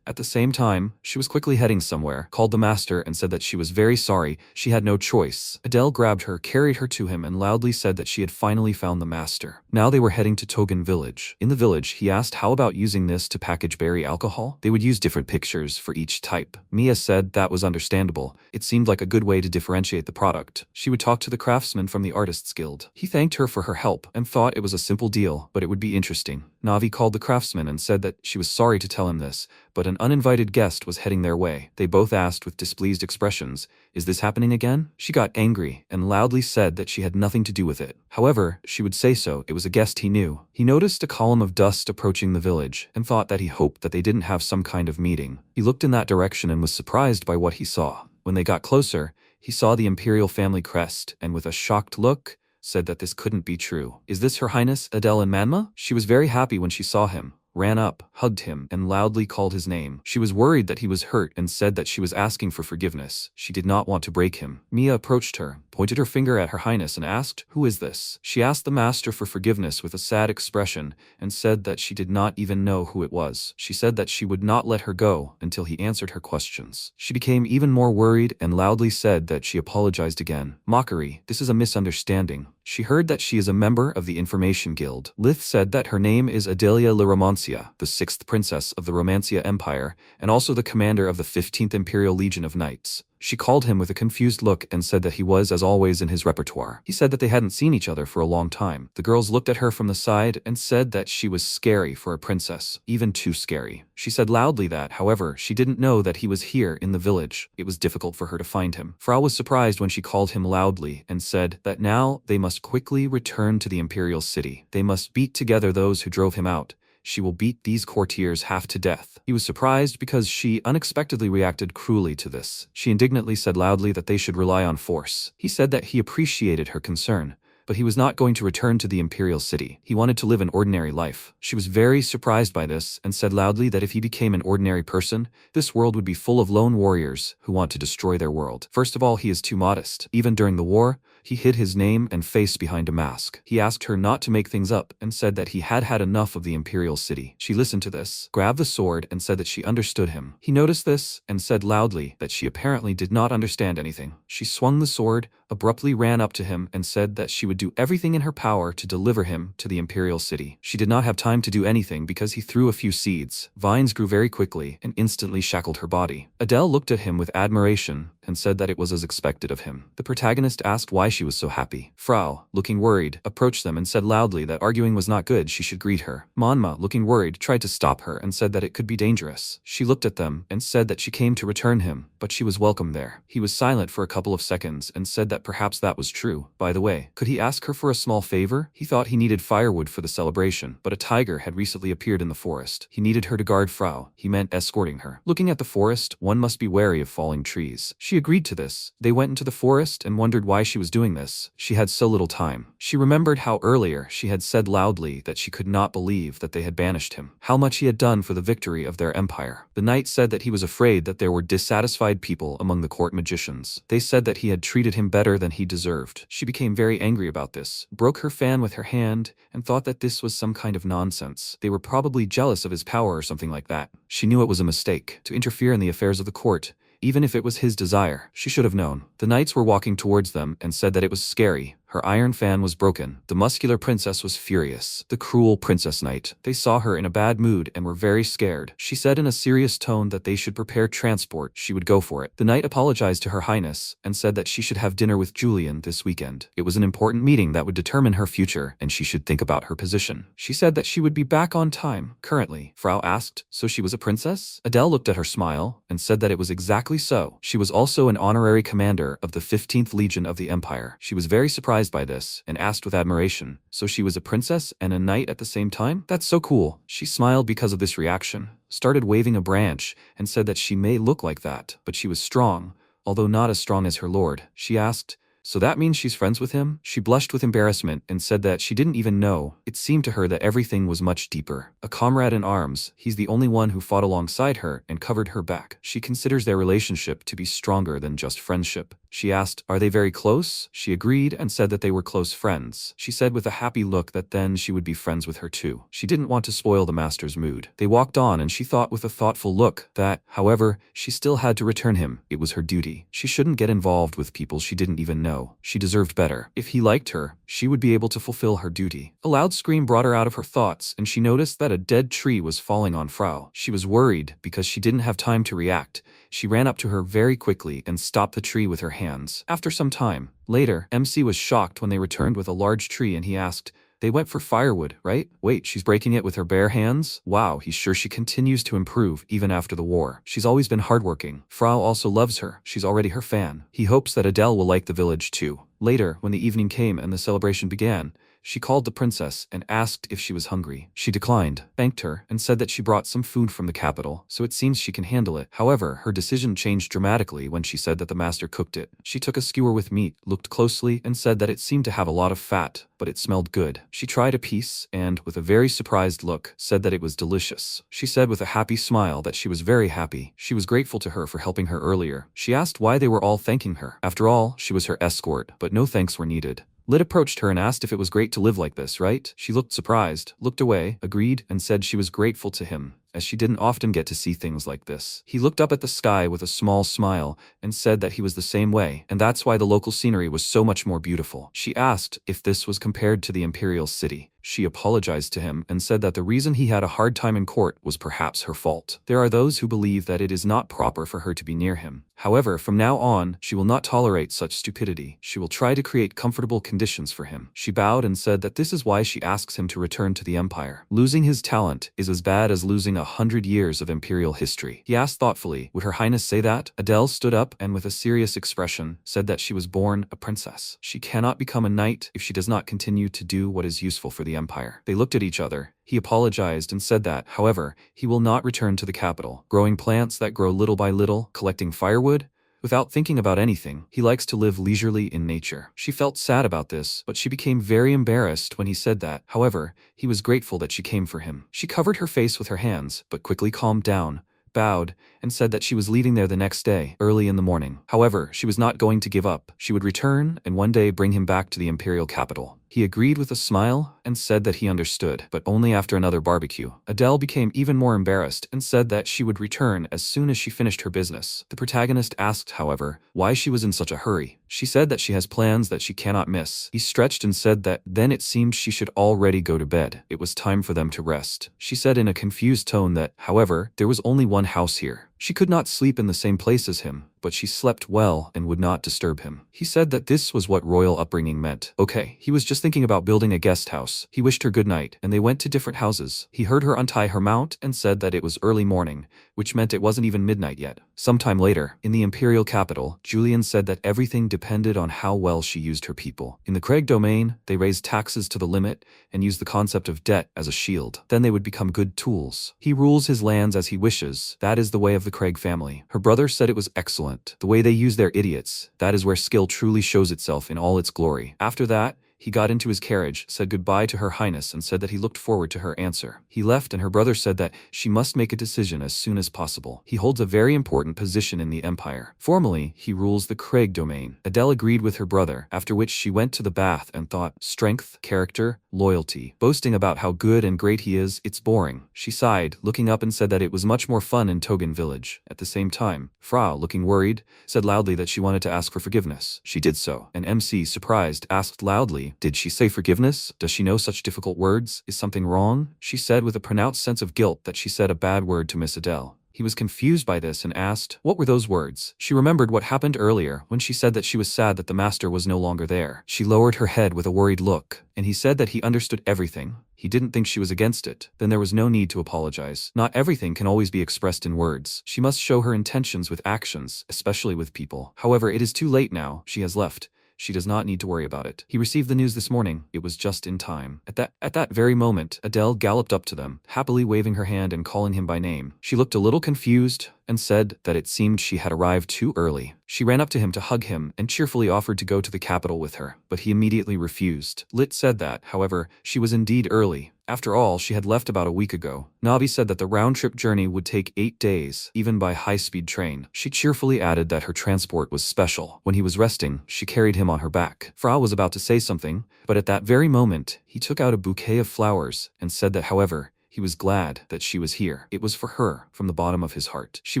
At the same time, she was quickly heading somewhere, called the master and said that she was very sorry, she had no choice. Adele grabbed her, carried her to him and loudly said that she had finally found the master. Now they were heading to Togan village. In the village, he asked how about using this to package berry alcohol? They would use different pictures for each type. Mia said that was understandable. It seemed like a good way to differentiate the product. She would talk to the craftsman from the Artists Guild. He thanked her for her help and thought it was a simple deal, but it would be interesting. Navi called the craftsman and said that she was sorry to tell him this, but an uninvited guest was heading their way. They both asked with displeased expressions, "Is this happening again?" She got angry and loudly said that she had nothing to do with it. However, she would say so, it was a guest he knew. He noticed a column of dust approaching the village and thought that he hoped that they didn't have some kind of meeting. He looked in that direction and was surprised by what he saw. When they got closer, he saw the imperial family crest and with a shocked look, said that this couldn't be true. "Is this Her Highness Adele and Manhwa?" She was very happy when she saw him, ran up, hugged him, and loudly called his name. She was worried that he was hurt and said that she was asking for forgiveness. She did not want to break him. Mia approached her, pointed her finger at Her Highness and asked, "Who is this?" She asked the master for forgiveness with a sad expression and said that she did not even know who it was. She said that she would not let her go until he answered her questions. She became even more worried and loudly said that she apologized again. Mockery, this is a misunderstanding. She heard that she is a member of the Information Guild. Lith said that her name is Adelia La Romancia, the 6th princess of the Romancia Empire, and also the commander of the 15th Imperial Legion of Knights. She called him with a confused look and said that he was as always in his repertoire. He said that they hadn't seen each other for a long time. The girls looked at her from the side and said that she was scary for a princess, even too scary. She said loudly that, however, she didn't know that he was here in the village. It was difficult for her to find him. Frau was surprised when she called him loudly and said that now they must quickly return to the imperial city. They must beat together those who drove him out. She will beat these courtiers half to death. He was surprised because she unexpectedly reacted cruelly to this. She indignantly said loudly that they should rely on force. He said that he appreciated her concern, but he was not going to return to the imperial city. He wanted to live an ordinary life. She was very surprised by this and said loudly that if he became an ordinary person, this world would be full of lone warriors who want to destroy their world. First of all, he is too modest. Even during the war, he hid his name and face behind a mask. He asked her not to make things up and said that he had had enough of the imperial city. She listened to this, grabbed the sword and said that she understood him. He noticed this and said loudly that she apparently did not understand anything. She swung the sword, abruptly ran up to him and said that she would do everything in her power to deliver him to the imperial city. She did not have time to do anything because he threw a few seeds. Vines grew very quickly and instantly shackled her body. Adele looked at him with admiration and said that it was as expected of him. The protagonist asked why she was so happy. Frau, looking worried, approached them and said loudly that arguing was not good, she should greet her. Manhwa, looking worried, tried to stop her and said that it could be dangerous. She looked at them and said that she came to return him, but she was welcome there. He was silent for a couple of seconds and said that perhaps that was true. By the way, could he ask her for a small favor? He thought he needed firewood for the celebration, but a tiger had recently appeared in the forest. He needed her to guard Frau. He meant escorting her. Looking at the forest, one must be wary of falling trees. She agreed to this. They went into the forest and wondered why she was doing this. She had so little time. She remembered how earlier she had said loudly that she could not believe that they had banished him, how much he had done for the victory of their empire. The knight said that he was afraid that there were dissatisfied people among the court magicians. They said that he had treated him better than he deserved. She became very angry about this, broke her fan with her hand, and thought that this was some kind of nonsense. They were probably jealous of his power or something like that. She knew it was a mistake to interfere in the affairs of the court. Even if it was his desire, she should have known. The knights were walking towards them and said that it was scary. Her iron fan was broken. The muscular princess was furious. The cruel princess knight. They saw her in a bad mood and were very scared. She said in a serious tone that they should prepare transport. She would go for it. The knight apologized to her highness and said that she should have dinner with Julian this weekend. It was an important meeting that would determine her future, and she should think about her position. She said that she would be back on time. Currently, Frau asked, so she was a princess? Adele looked at her smile and said that it was exactly so. She was also an honorary commander of the 15th Legion of the Empire. She was very surprised by this and asked with admiration, so she was a princess and a knight at the same time? That's so cool. She smiled because of this reaction, started waving a branch, and said that she may look like that, but she was strong, although not as strong as her lord. She asked, so that means she's friends with him? She blushed with embarrassment and said that she didn't even know. It seemed to her that everything was much deeper. A comrade in arms, he's the only one who fought alongside her and covered her back. She considers their relationship to be stronger than just friendship. She asked, are they very close? She agreed and said that they were close friends. She said with a happy look that then she would be friends with her too. She didn't want to spoil the master's mood. They walked on and she thought with a thoughtful look that, however, she still had to return him. It was her duty. She shouldn't get involved with people she didn't even know. She deserved better. If he liked her, she would be able to fulfill her duty. A loud scream brought her out of her thoughts and she noticed that a dead tree was falling on Frau. She was worried because she didn't have time to react. She ran up to her very quickly and stopped the tree with her hands. After some time, later, MC was shocked when they returned with a large tree and he asked, they went for firewood, right? Wait, she's breaking it with her bare hands? Wow, he's sure she continues to improve even after the war. She's always been hardworking. Frau also loves her. She's already her fan. He hopes that Adele will like the village too. Later, when the evening came and the celebration began, she called the princess and asked if she was hungry. She declined, thanked her, and said that she brought some food from the capital, so it seems she can handle it. However, her decision changed dramatically when she said that the master cooked it. She took a skewer with meat, looked closely, and said that it seemed to have a lot of fat, but it smelled good. She tried a piece and, with a very surprised look, said that it was delicious. She said with a happy smile that she was very happy. She was grateful to her for helping her earlier. She asked why they were all thanking her. After all, she was her escort, but no thanks were needed. Lid approached her and asked if it was great to live like this, right? She looked surprised, looked away, agreed, and said she was grateful to him, as she didn't often get to see things like this. He looked up at the sky with a small smile and said that he was the same way, and that's why the local scenery was so much more beautiful. She asked if this was compared to the imperial city. She apologized to him and said that the reason he had a hard time in court was perhaps her fault. There are those who believe that it is not proper for her to be near him. However, from now on, she will not tolerate such stupidity. She will try to create comfortable conditions for him. She bowed and said that this is why she asks him to return to the empire. Losing his talent is as bad as losing 100 years of imperial history. He asked thoughtfully, would her highness say that? Adele stood up and with a serious expression said that she was born a princess. She cannot become a knight if she does not continue to do what is useful for the empire. They looked at each other. He apologized and said that, however, he will not return to the capital. Growing plants that grow little by little, collecting firewood, without thinking about anything, he likes to live leisurely in nature. She felt sad about this, but she became very embarrassed when he said that. However, he was grateful that she came for him. She covered her face with her hands, but quickly calmed down, bowed, and said that she was leaving there the next day, early in the morning. However, she was not going to give up. She would return and one day bring him back to the imperial capital. He agreed with a smile and said that he understood, but only after another barbecue. Adele became even more embarrassed and said that she would return as soon as she finished her business. The protagonist asked, however, why she was in such a hurry. She said that she has plans that she cannot miss. He stretched and said that then it seemed she should already go to bed. It was time for them to rest. She said in a confused tone that, however, there was only one house here. She could not sleep in the same place as him, but she slept well and would not disturb him. He said that this was what royal upbringing meant. Okay, he was just thinking about building a guest house. He wished her good night, and they went to different houses. He heard her untie her mount and said that it was early morning, which meant it wasn't even midnight yet. Sometime later, in the imperial capital, Julian said that everything depended on how well she used her people. In the Craig domain, they raised taxes to the limit and used the concept of debt as a shield. Then they would become good tools. He rules his lands as he wishes. That is the way of the Craig family. Her brother said it was excellent. The way they use their idiots, that is where skill truly shows itself in all its glory. After that, he got into his carriage, said goodbye to Her Highness and said that he looked forward to her answer. He left and her brother said that she must make a decision as soon as possible. He holds a very important position in the empire. Formally, he rules the Craig domain. Adele agreed with her brother, after which she went to the bath and thought, strength, character, loyalty. Boasting about how good and great he is, it's boring. She sighed, looking up and said that it was much more fun in Togan village. At the same time, Frau, looking worried, said loudly that she wanted to ask for forgiveness. She did so. And MC, surprised, asked loudly, did she say forgiveness? Does she know such difficult words? Is something wrong? She said with a pronounced sense of guilt that she said a bad word to Miss Adele. He was confused by this and asked, what were those words? She remembered what happened earlier when she said that she was sad that the master was no longer there. She lowered her head with a worried look, and he said that he understood everything. He didn't think she was against it. Then there was no need to apologize. Not everything can always be expressed in words. She must show her intentions with actions, especially with people. However, it is too late now. She has left. She does not need to worry about it. He received the news this morning. It was just in time. At that very moment, Adele galloped up to them, happily waving her hand and calling him by name. She looked a little confused and said that it seemed she had arrived too early. She ran up to him to hug him and cheerfully offered to go to the capital with her, but he immediately refused. Lit said that, however, she was indeed early. After all, she had left about a week ago. Navi said that the round-trip journey would take 8 days, even by high-speed train. She cheerfully added that her transport was special. When he was resting, she carried him on her back. Frau was about to say something, but at that very moment, he took out a bouquet of flowers and said that, however, he was glad that she was here. It was for her, from the bottom of his heart. She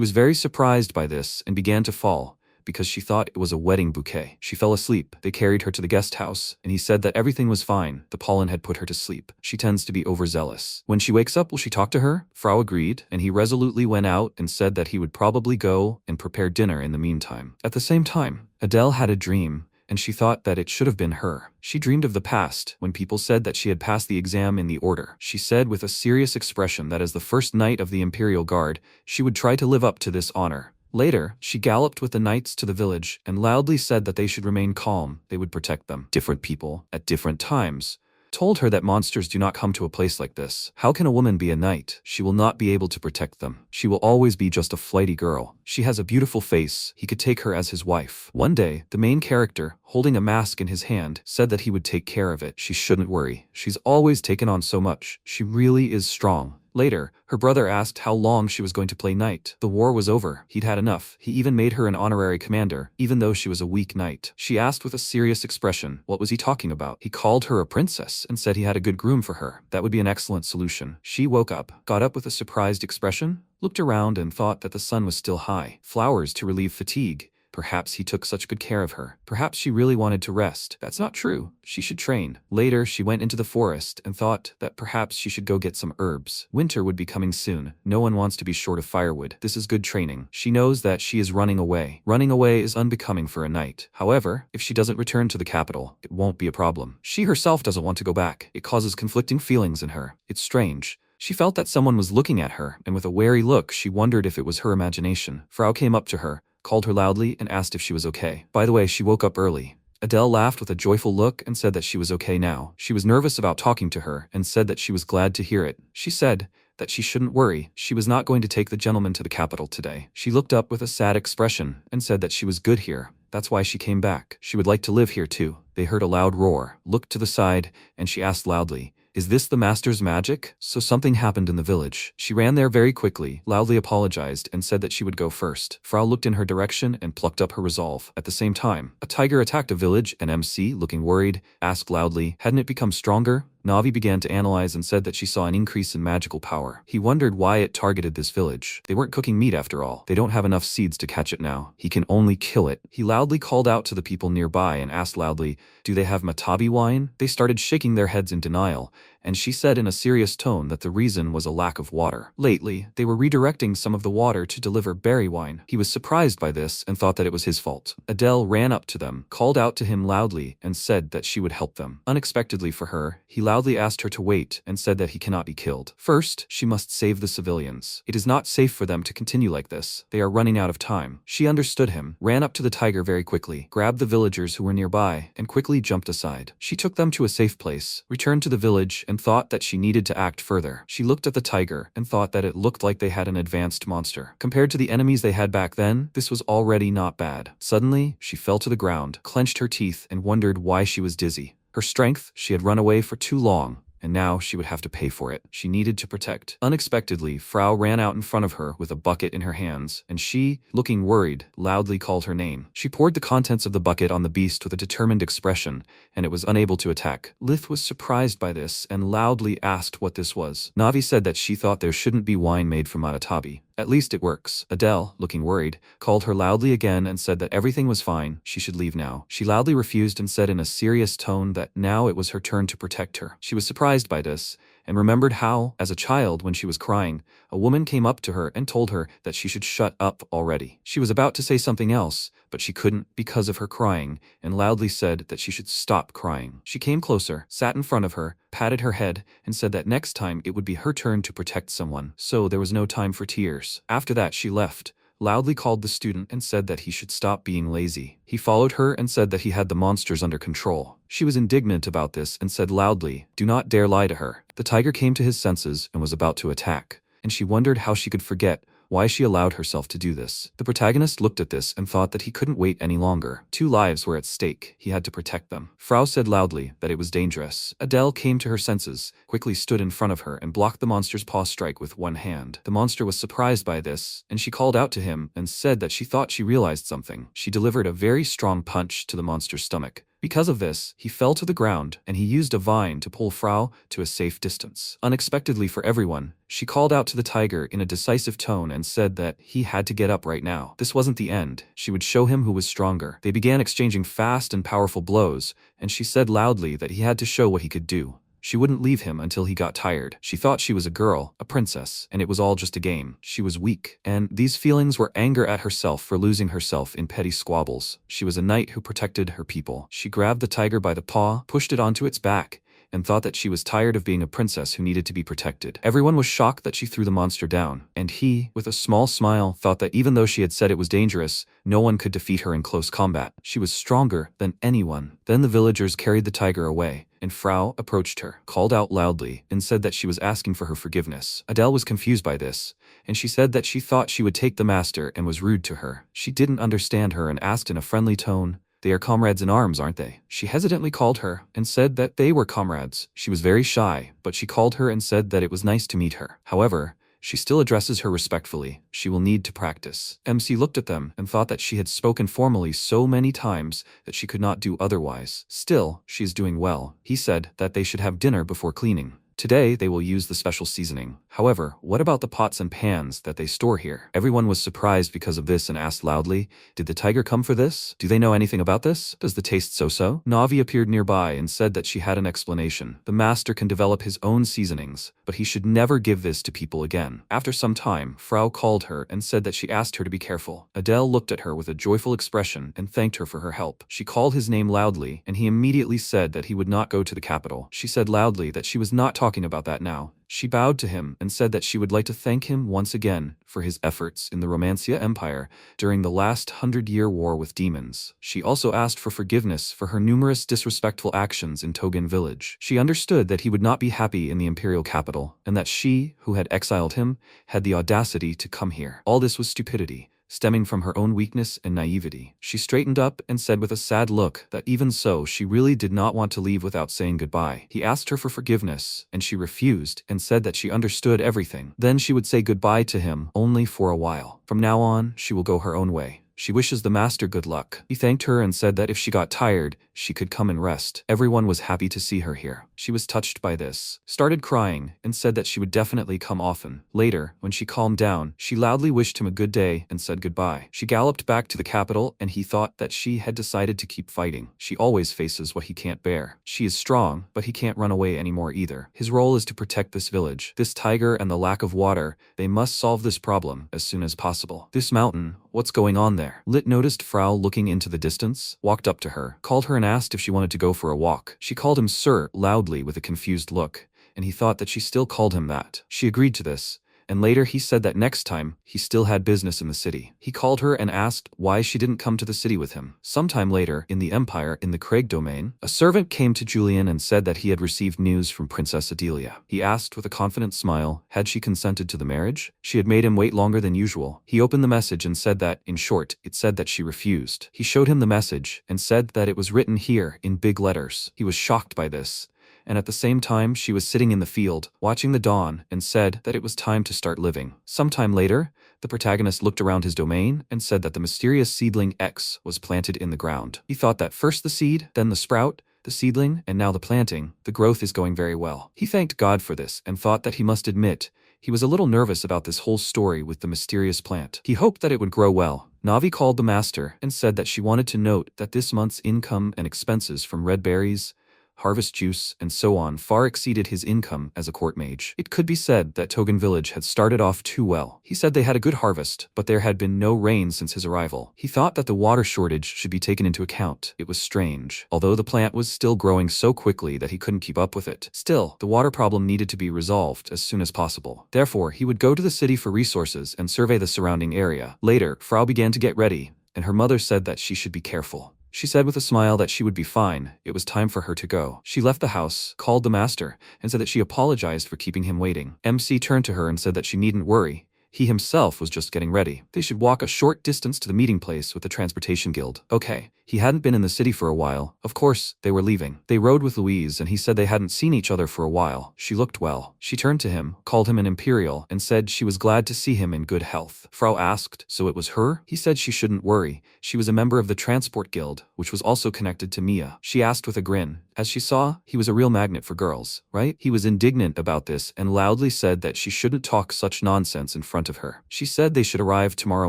was very surprised by this and began to fall, because she thought it was a wedding bouquet. She fell asleep. They carried her to the guest house, and he said that everything was fine. The pollen had put her to sleep. She tends to be overzealous. When she wakes up, will she talk to her? Frau agreed, and he resolutely went out and said that he would probably go and prepare dinner in the meantime. At the same time, Adele had a dream, and she thought that it should have been her. She dreamed of the past, when people said that she had passed the exam in the order. She said with a serious expression that as the first knight of the Imperial Guard, she would try to live up to this honor. Later, she galloped with the knights to the village and loudly said that they should remain calm. They would protect them. Different people, at different times, told her that monsters do not come to a place like this. How can a woman be a knight? She will not be able to protect them. She will always be just a flighty girl. She has a beautiful face. He could take her as his wife. One day, the main character, holding a mask in his hand, said that he would take care of it. She shouldn't worry. She's always taken on so much. She really is strong. Later, her brother asked how long she was going to play knight. The war was over. He'd had enough. He even made her an honorary commander, even though she was a weak knight. She asked with a serious expression, what was he talking about? He called her a princess and said he had a good groom for her. That would be an excellent solution. She woke up, got up with a surprised expression, looked around and thought that the sun was still high. Flowers to relieve fatigue. Perhaps he took such good care of her. Perhaps she really wanted to rest. That's not true. She should train. Later, she went into the forest and thought that perhaps she should go get some herbs. Winter would be coming soon. No one wants to be short of firewood. This is good training. She knows that she is running away. Running away is unbecoming for a knight. However, if she doesn't return to the capital, it won't be a problem. She herself doesn't want to go back. It causes conflicting feelings in her. It's strange. She felt that someone was looking at her, and with a wary look, she wondered if it was her imagination. Frau came up to her, called her loudly, and asked if she was okay. By the way, she woke up early. Adele laughed with a joyful look and said that she was okay now. She was nervous about talking to her and said that she was glad to hear it. She said that she shouldn't worry. She was not going to take the gentleman to the capital today. She looked up with a sad expression and said that she was good here. That's why she came back. She would like to live here too. They heard a loud roar, looked to the side, and she asked loudly, is this the master's magic? So something happened in the village. She ran there very quickly, loudly apologized, and said that she would go first. Frau looked in her direction and plucked up her resolve. At the same time, a tiger attacked a village, and MC, looking worried, asked loudly, hadn't it become stronger? Navi began to analyze and said that she saw an increase in magical power. He wondered why it targeted this village. They weren't cooking meat after all. They don't have enough seeds to catch it now. He can only kill it. He loudly called out to the people nearby and asked loudly, do they have matabi wine? They started shaking their heads in denial, and she said in a serious tone that the reason was a lack of water. Lately, they were redirecting some of the water to deliver berry wine. He was surprised by this and thought that it was his fault. Adele ran up to them, called out to him loudly, and said that she would help them. Unexpectedly for her, he loudly asked her to wait and said that he cannot be killed. First, she must save the civilians. It is not safe for them to continue like this. They are running out of time. She understood him, ran up to the tiger very quickly, grabbed the villagers who were nearby, and quickly jumped aside. She took them to a safe place, returned to the village, and thought that she needed to act further. She looked at the tiger and thought that it looked like they had an advanced monster. Compared to the enemies they had back then, this was already not bad. Suddenly, she fell to the ground, clenched her teeth, and wondered why she was dizzy. Her strength, she had run away for too long, and now she would have to pay for it. She needed to protect. Unexpectedly, Frau ran out in front of her with a bucket in her hands, and she, looking worried, loudly called her name. She poured the contents of the bucket on the beast with a determined expression, and it was unable to attack. Lith was surprised by this and loudly asked what this was. Navi said that she thought there shouldn't be wine made from Matatabi. At least it works. Adele, looking worried, called her loudly again and said that everything was fine, she should leave now. She loudly refused and said in a serious tone that now it was her turn to protect her. She was surprised by this, and remembered how, as a child when she was crying, a woman came up to her and told her that she should shut up already. She was about to say something else, but she couldn't because of her crying, and loudly said that she should stop crying. She came closer, sat in front of her, patted her head, and said that next time it would be her turn to protect someone, so there was no time for tears. After that she left, loudly called the student and said that he should stop being lazy. He followed her and said that he had the monsters under control. She was indignant about this and said loudly, "Do not dare lie to her." The tiger came to his senses and was about to attack, and she wondered how she could forget why she allowed herself to do this. The protagonist looked at this and thought that he couldn't wait any longer. 2 lives were at stake. He had to protect them. Frau said loudly that it was dangerous. Adele came to her senses, quickly stood in front of her and blocked the monster's paw strike with one hand. The monster was surprised by this, and she called out to him and said that she thought she realized something. She delivered a very strong punch to the monster's stomach. Because of this, he fell to the ground, and he used a vine to pull Frau to a safe distance. Unexpectedly for everyone, she called out to the tiger in a decisive tone and said that he had to get up right now. This wasn't the end. She would show him who was stronger. They began exchanging fast and powerful blows, and she said loudly that he had to show what he could do. She wouldn't leave him until he got tired. She thought she was a girl, a princess, and it was all just a game. She was weak, and these feelings were anger at herself for losing herself in petty squabbles. She was a knight who protected her people. She grabbed the tiger by the paw, pushed it onto its back, and thought that she was tired of being a princess who needed to be protected. Everyone was shocked that she threw the monster down, and he, with a small smile, thought that even though she had said it was dangerous, no one could defeat her in close combat. She was stronger than anyone. Then the villagers carried the tiger away, and Frau approached her, called out loudly, and said that she was asking for her forgiveness. Adele was confused by this, and she said that she thought she would take the master and was rude to her. She didn't understand her and asked in a friendly tone, "They are comrades in arms, aren't they?" She hesitantly called her and said that they were comrades. She was very shy, but she called her and said that it was nice to meet her. However, she still addresses her respectfully. She will need to practice. MC looked at them and thought that she had spoken formally so many times that she could not do otherwise. Still, she is doing well. He said that they should have dinner before cleaning. Today, they will use the special seasoning. However, what about the pots and pans that they store here? Everyone was surprised because of this and asked loudly, "Did the tiger come for this? Do they know anything about this? Does the taste so-so?" Navi appeared nearby and said that she had an explanation. The master can develop his own seasonings, but he should never give this to people again. After some time, Frau called her and said that she asked her to be careful. Adele looked at her with a joyful expression and thanked her for her help. She called his name loudly, and he immediately said that he would not go to the capital. She said loudly that she was not talking about that now. She bowed to him and said that she would like to thank him once again for his efforts in the Romancia Empire during the last 100-year war with demons. She also asked for forgiveness for her numerous disrespectful actions in Togan village. She understood that he would not be happy in the imperial capital, and that she, who had exiled him, had the audacity to come here. All this was stupidity, stemming from her own weakness and naivety. She straightened up and said with a sad look that even so, she really did not want to leave without saying goodbye. He asked her for forgiveness, and she refused and said that she understood everything. Then she would say goodbye to him only for a while. From now on, she will go her own way. She wishes the master good luck. He thanked her and said that if she got tired, she could come and rest. Everyone was happy to see her here. She was touched by this, started crying, and said that she would definitely come often. Later, when she calmed down, she loudly wished him a good day and said goodbye. She galloped back to the capital, and he thought that she had decided to keep fighting. She always faces what he can't bear. She is strong, but he can't run away anymore either. His role is to protect this village. This tiger and the lack of water, they must solve this problem as soon as possible. This mountain, what's going on there? Lit noticed Frau looking into the distance, walked up to her, called her and asked if she wanted to go for a walk. She called him sir loudly with a confused look, and he thought that she still called him that. She agreed to this, and later he said that next time, he still had business in the city. He called her and asked why she didn't come to the city with him. Sometime later, in the Empire, in the Craig domain, a servant came to Julian and said that he had received news from Princess Adelia. He asked with a confident smile, had she consented to the marriage? She had made him wait longer than usual. He opened the message and said that, in short, it said that she refused. He showed him the message and said that it was written here in big letters. He was shocked by this, and at the same time she was sitting in the field, watching the dawn, and said that it was time to start living. Sometime later, the protagonist looked around his domain and said that the mysterious seedling X was planted in the ground. He thought that first the seed, then the sprout, the seedling, and now the planting. The growth is going very well. He thanked God for this and thought that he must admit he was a little nervous about this whole story with the mysterious plant. He hoped that it would grow well. Navi called the master and said that she wanted to note that this month's income and expenses from red berries, harvest juice, and so on far exceeded his income as a court mage. It could be said that Togan village had started off too well. He said they had a good harvest, but there had been no rain since his arrival. He thought that the water shortage should be taken into account. It was strange. Although the plant was still growing so quickly that he couldn't keep up with it, still, the water problem needed to be resolved as soon as possible. Therefore, he would go to the city for resources and survey the surrounding area. Later, Frau began to get ready, and her mother said that she should be careful. She said with a smile that she would be fine. It was time for her to go. She left the house, called the master, and said that she apologized for keeping him waiting. MC turned to her and said that she needn't worry. He himself was just getting ready. They should walk a short distance to the meeting place with the transportation guild. Okay. He hadn't been in the city for a while. Of course, they were leaving. They rode with Louise and he said they hadn't seen each other for a while. She looked well. She turned to him, called him an imperial, and said she was glad to see him in good health. Frau asked, so it was her? He said she shouldn't worry. She was a member of the transport guild, which was also connected to Mia. She asked with a grin. As she saw, he was a real magnet for girls, right? He was indignant about this and loudly said that she shouldn't talk such nonsense in front of her. She said they should arrive tomorrow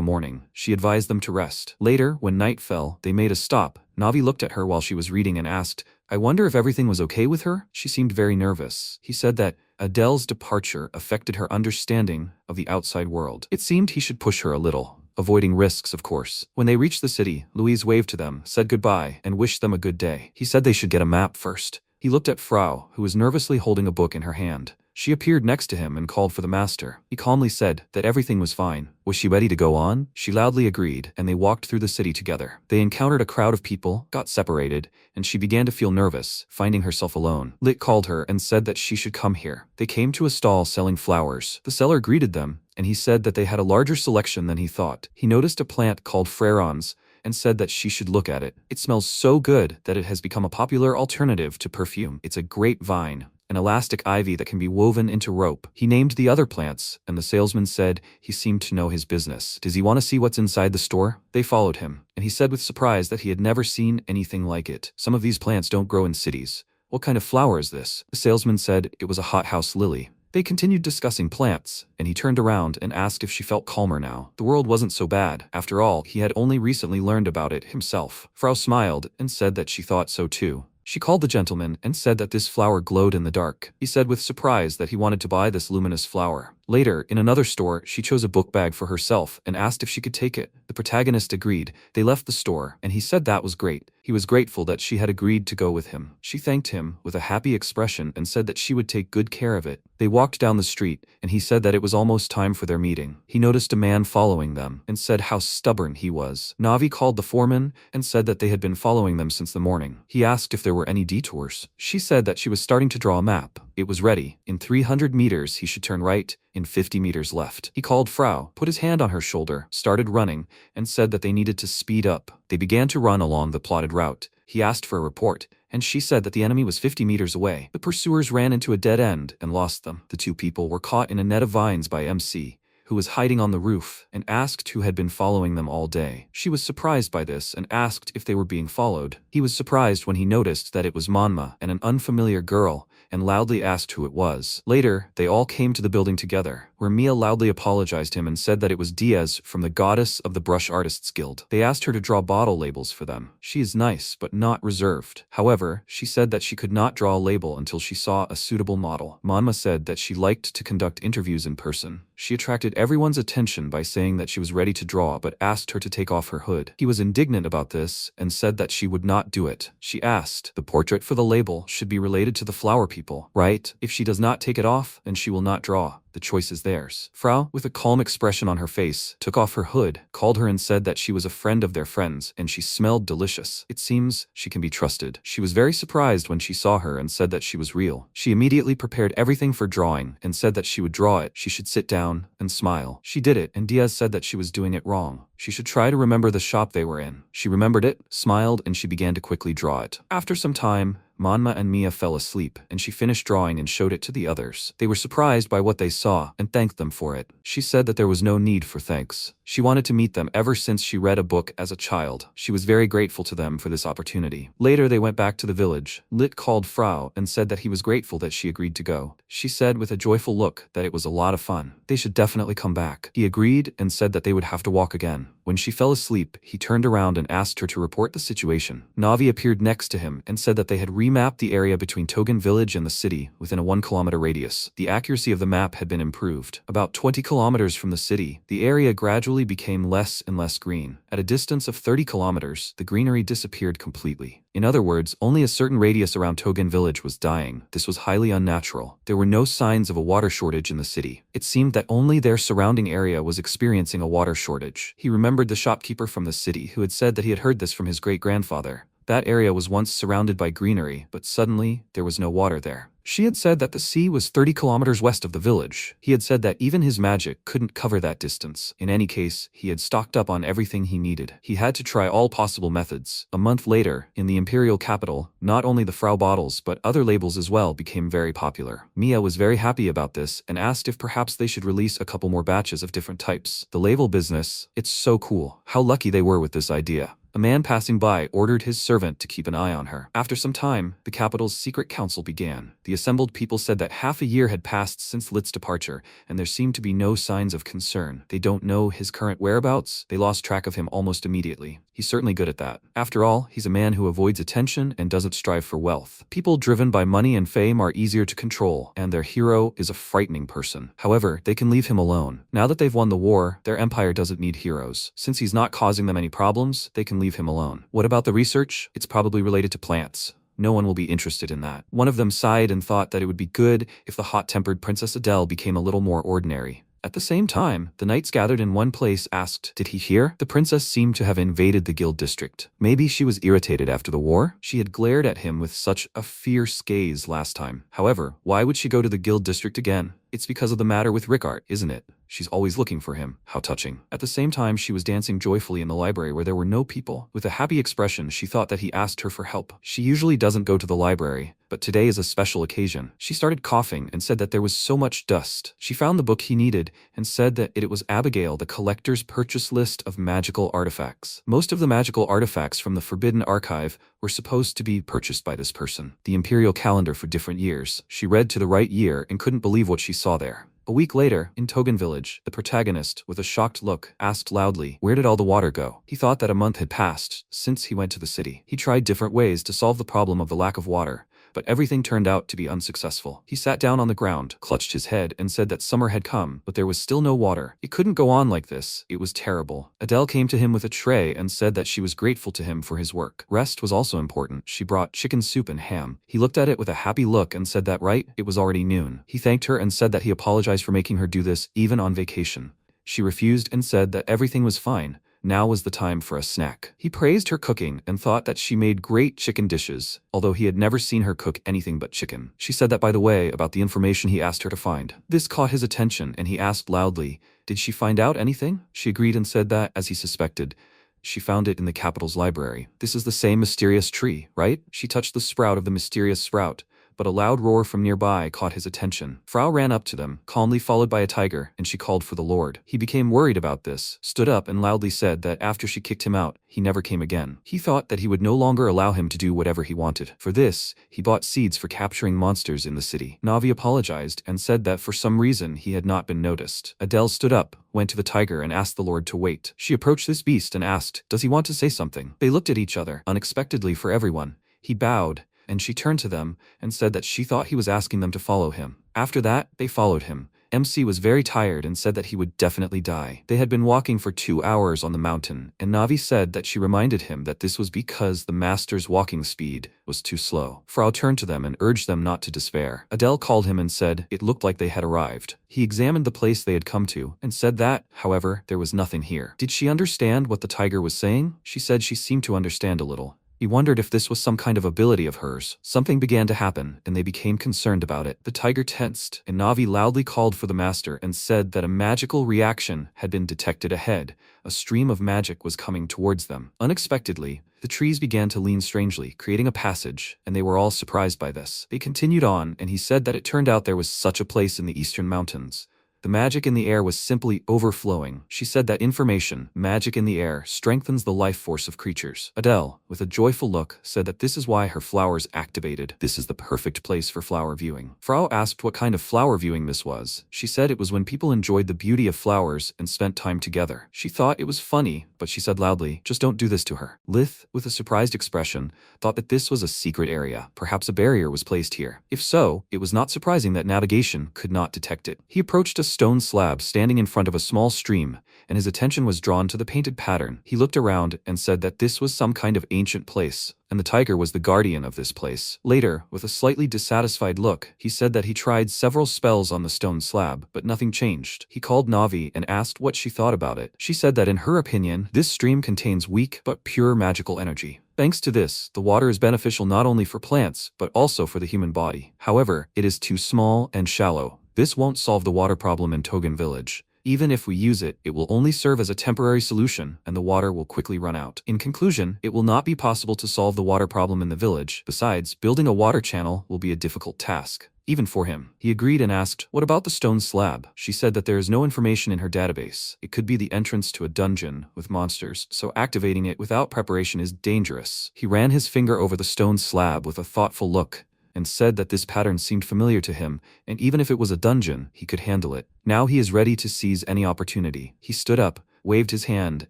morning. She advised them to rest. Later, when night fell, they made a stop. Navi looked at her while she was reading and asked, I wonder if everything was okay with her? She seemed very nervous. He said that Adele's departure affected her understanding of the outside world. It seemed he should push her a little, avoiding risks, of course. When they reached the city, Louise waved to them, said goodbye, and wished them a good day. He said they should get a map first. He looked at Frau, who was nervously holding a book in her hand. She appeared next to him and called for the master. He calmly said that everything was fine. Was she ready to go on? She loudly agreed, and they walked through the city together. They encountered a crowd of people, got separated, and she began to feel nervous, finding herself alone. Lit called her and said that she should come here. They came to a stall selling flowers. The seller greeted them, and he said that they had a larger selection than he thought. He noticed a plant called frerons, and said that she should look at it. It smells so good that it has become a popular alternative to perfume. It's a great vine, an elastic ivy that can be woven into rope. He named the other plants, and the salesman said he seemed to know his business. Does he want to see what's inside the store? They followed him, and he said with surprise that he had never seen anything like it. Some of these plants don't grow in cities. What kind of flower is this? The salesman said it was a hothouse lily. They continued discussing plants, and he turned around and asked if she felt calmer now. The world wasn't so bad. After all, he had only recently learned about it himself. Frau smiled and said that she thought so too. She called the gentleman and said that this flower glowed in the dark. He said with surprise that he wanted to buy this luminous flower. Later, in another store, she chose a book bag for herself and asked if she could take it. The protagonist agreed. They left the store, and he said that was great. He was grateful that she had agreed to go with him. She thanked him with a happy expression and said that she would take good care of it. They walked down the street, and he said that it was almost time for their meeting. He noticed a man following them and said how stubborn he was. Navi called the foreman and said that they had been following them since the morning. He asked if there were any detours. She said that she was starting to draw a map. It was ready. In 300 meters he should turn right, in 50 meters left. He called Frau, put his hand on her shoulder, started running, and said that they needed to speed up. They began to run along the plotted route. He asked for a report, and she said that the enemy was 50 meters away. The pursuers ran into a dead end and lost them. The two people were caught in a net of vines by MC, who was hiding on the roof, and asked who had been following them all day. She was surprised by this and asked if they were being followed. He was surprised when he noticed that it was Manhwa and an unfamiliar girl, and loudly asked who it was. Later, they all came to the building together, where Mia loudly apologized him and said that it was Diaz from the Goddess of the Brush Artists Guild. They asked her to draw bottle labels for them. She is nice, but not reserved. However, she said that she could not draw a label until she saw a suitable model. Manhwa said that she liked to conduct interviews in person. She attracted everyone's attention by saying that she was ready to draw but asked her to take off her hood. He was indignant about this and said that she would not do it. She asked, the portrait for the label should be related to the flower people, right? If she does not take it off, then she will not draw. The choice is theirs. Frau, with a calm expression on her face, took off her hood, called her and said that she was a friend of their friends, and she smelled delicious. It seems she can be trusted. She was very surprised when she saw her and said that she was real. She immediately prepared everything for drawing and said that she would draw it. She should sit down and smile. She did it, and Diaz said that she was doing it wrong. She should try to remember the shop they were in. She remembered it, smiled, and she began to quickly draw it. After some time, Manhwa and Mia fell asleep, and she finished drawing and showed it to the others. They were surprised by what they saw and thanked them for it. She said that there was no need for thanks. She wanted to meet them ever since she read a book as a child. She was very grateful to them for this opportunity. Later, they went back to the village. Lit called Frau and said that he was grateful that she agreed to go. She said with a joyful look that it was a lot of fun. They should definitely come back. He agreed and said that they would have to walk again. When she fell asleep, he turned around and asked her to report the situation. Navi appeared next to him and said that they had remapped the area between Togan village and the city within a 1-kilometer radius. The accuracy of the map had been improved. About 20 kilometers from the city, the area gradually became less and less green. At a distance of 30 kilometers, the greenery disappeared completely. In other words, only a certain radius around Togan village was dying. This was highly unnatural. There were no signs of a water shortage in the city. It seemed that only their surrounding area was experiencing a water shortage. He remembered the shopkeeper from the city who had said that he had heard this from his great-grandfather. That area was once surrounded by greenery, but suddenly there was no water there. She had said that the sea was 30 kilometers west of the village. He had said that even his magic couldn't cover that distance. In any case, he had stocked up on everything he needed. He had to try all possible methods. A month later, in the imperial capital, not only the Frau bottles but other labels as well became very popular. Mia was very happy about this and asked if perhaps they should release a couple more batches of different types. The label business, it's so cool. How lucky they were with this idea. A man passing by ordered his servant to keep an eye on her. After some time, the capital's secret council began. The assembled people said that half a year had passed since Lit's departure, and there seemed to be no signs of concern. They don't know his current whereabouts. They lost track of him almost immediately. He's certainly good at that. After all, he's a man who avoids attention and doesn't strive for wealth. People driven by money and fame are easier to control, and their hero is a frightening person. However, they can leave him alone. Now that they've won the war, their empire doesn't need heroes. Since he's not causing them any problems, they can leave him alone. What about the research? It's probably related to plants. No one will be interested in that. One of them sighed and thought that it would be good if the hot-tempered Princess Adele became a little more ordinary. At the same time, the knights gathered in one place asked, "Did he hear?" The princess seemed to have invaded the guild district. Maybe she was irritated after the war? She had glared at him with such a fierce gaze last time. However, why would she go to the guild district again? It's because of the matter with Rickard, isn't it? She's always looking for him. How touching. At the same time, she was dancing joyfully in the library where there were no people. With a happy expression, she thought that he asked her for help. She usually doesn't go to the library, but today is a special occasion. She started coughing and said that there was so much dust. She found the book he needed and said that it was Abigail, the collector's purchase list of magical artifacts. Most of the magical artifacts from the Forbidden Archive were supposed to be purchased by this person. The imperial calendar for different years. She read to the right year and couldn't believe what she saw there. A week later, in Togan village, the protagonist, with a shocked look, asked loudly, "Where did all the water go?" He thought that a month had passed since he went to the city. He tried different ways to solve the problem of the lack of water, but everything turned out to be unsuccessful. He sat down on the ground, clutched his head, and said that summer had come, but there was still no water. It couldn't go on like this. It was terrible. Adele came to him with a tray and said that she was grateful to him for his work. Rest was also important. She brought chicken soup and ham. He looked at it with a happy look and said that it was already noon. He thanked her and said that he apologized for making her do this, even on vacation. She refused and said that everything was fine. Now was the time for a snack. He praised her cooking and thought that she made great chicken dishes, although he had never seen her cook anything but chicken. She said that, by the way, about the information he asked her to find. This caught his attention and he asked loudly, "Did she find out anything?" She agreed and said that, as he suspected, she found it in the capital's library. This is the same mysterious tree, right? She touched the sprout of the mysterious sprout, but a loud roar from nearby caught his attention. Frau ran up to them, calmly followed by a tiger, and she called for the Lord. He became worried about this, stood up and loudly said that after she kicked him out, he never came again. He thought that he would no longer allow him to do whatever he wanted. For this, he bought seeds for capturing monsters in the city. Navi apologized and said that for some reason he had not been noticed. Adele stood up, went to the tiger and asked the Lord to wait. She approached this beast and asked, "Does he want to say something?" They looked at each other, unexpectedly for everyone. He bowed, and she turned to them and said that she thought he was asking them to follow him. After that, they followed him. MC was very tired and said that he would definitely die. They had been walking for 2 hours on the mountain, and Navi said that she reminded him that this was because the master's walking speed was too slow. Frau turned to them and urged them not to despair. Adele called him and said it looked like they had arrived. He examined the place they had come to and said that, however, there was nothing here. Did she understand what the tiger was saying? She said she seemed to understand a little. He wondered if this was some kind of ability of hers. Something began to happen, and they became concerned about it. The tiger tensed, and Navi loudly called for the master and said that a magical reaction had been detected ahead. A stream of magic was coming towards them. Unexpectedly, the trees began to lean strangely, creating a passage, and they were all surprised by this. They continued on, and he said that it turned out there was such a place in the eastern mountains. The magic in the air was simply overflowing. She said that information, magic in the air, strengthens the life force of creatures. Adele, with a joyful look, said that this is why her flowers activated. This is the perfect place for flower viewing. Frau asked what kind of flower viewing this was. She said it was when people enjoyed the beauty of flowers and spent time together. She thought it was funny, but she said loudly, "Just don't do this to her." Lith, with a surprised expression, thought that this was a secret area. Perhaps a barrier was placed here. If so, it was not surprising that navigation could not detect it. He approached a stone slab standing in front of a small stream, and his attention was drawn to the painted pattern. He looked around and said that this was some kind of ancient place, and the tiger was the guardian of this place. Later, with a slightly dissatisfied look, he said that he tried several spells on the stone slab, but nothing changed. He called Navi and asked what she thought about it. She said that in her opinion, this stream contains weak but pure magical energy. Thanks to this, the water is beneficial not only for plants, but also for the human body. However, it is too small and shallow. This won't solve the water problem in Togan village. Even if we use it, it will only serve as a temporary solution, and the water will quickly run out. In conclusion, it will not be possible to solve the water problem in the village. Besides, building a water channel will be a difficult task, even for him. He agreed and asked, "What about the stone slab?" She said that there is no information in her database. It could be the entrance to a dungeon with monsters, so activating it without preparation is dangerous. He ran his finger over the stone slab with a thoughtful look, and said that this pattern seemed familiar to him, and even if it was a dungeon, he could handle it. Now he is ready to seize any opportunity. He stood up, waved his hand,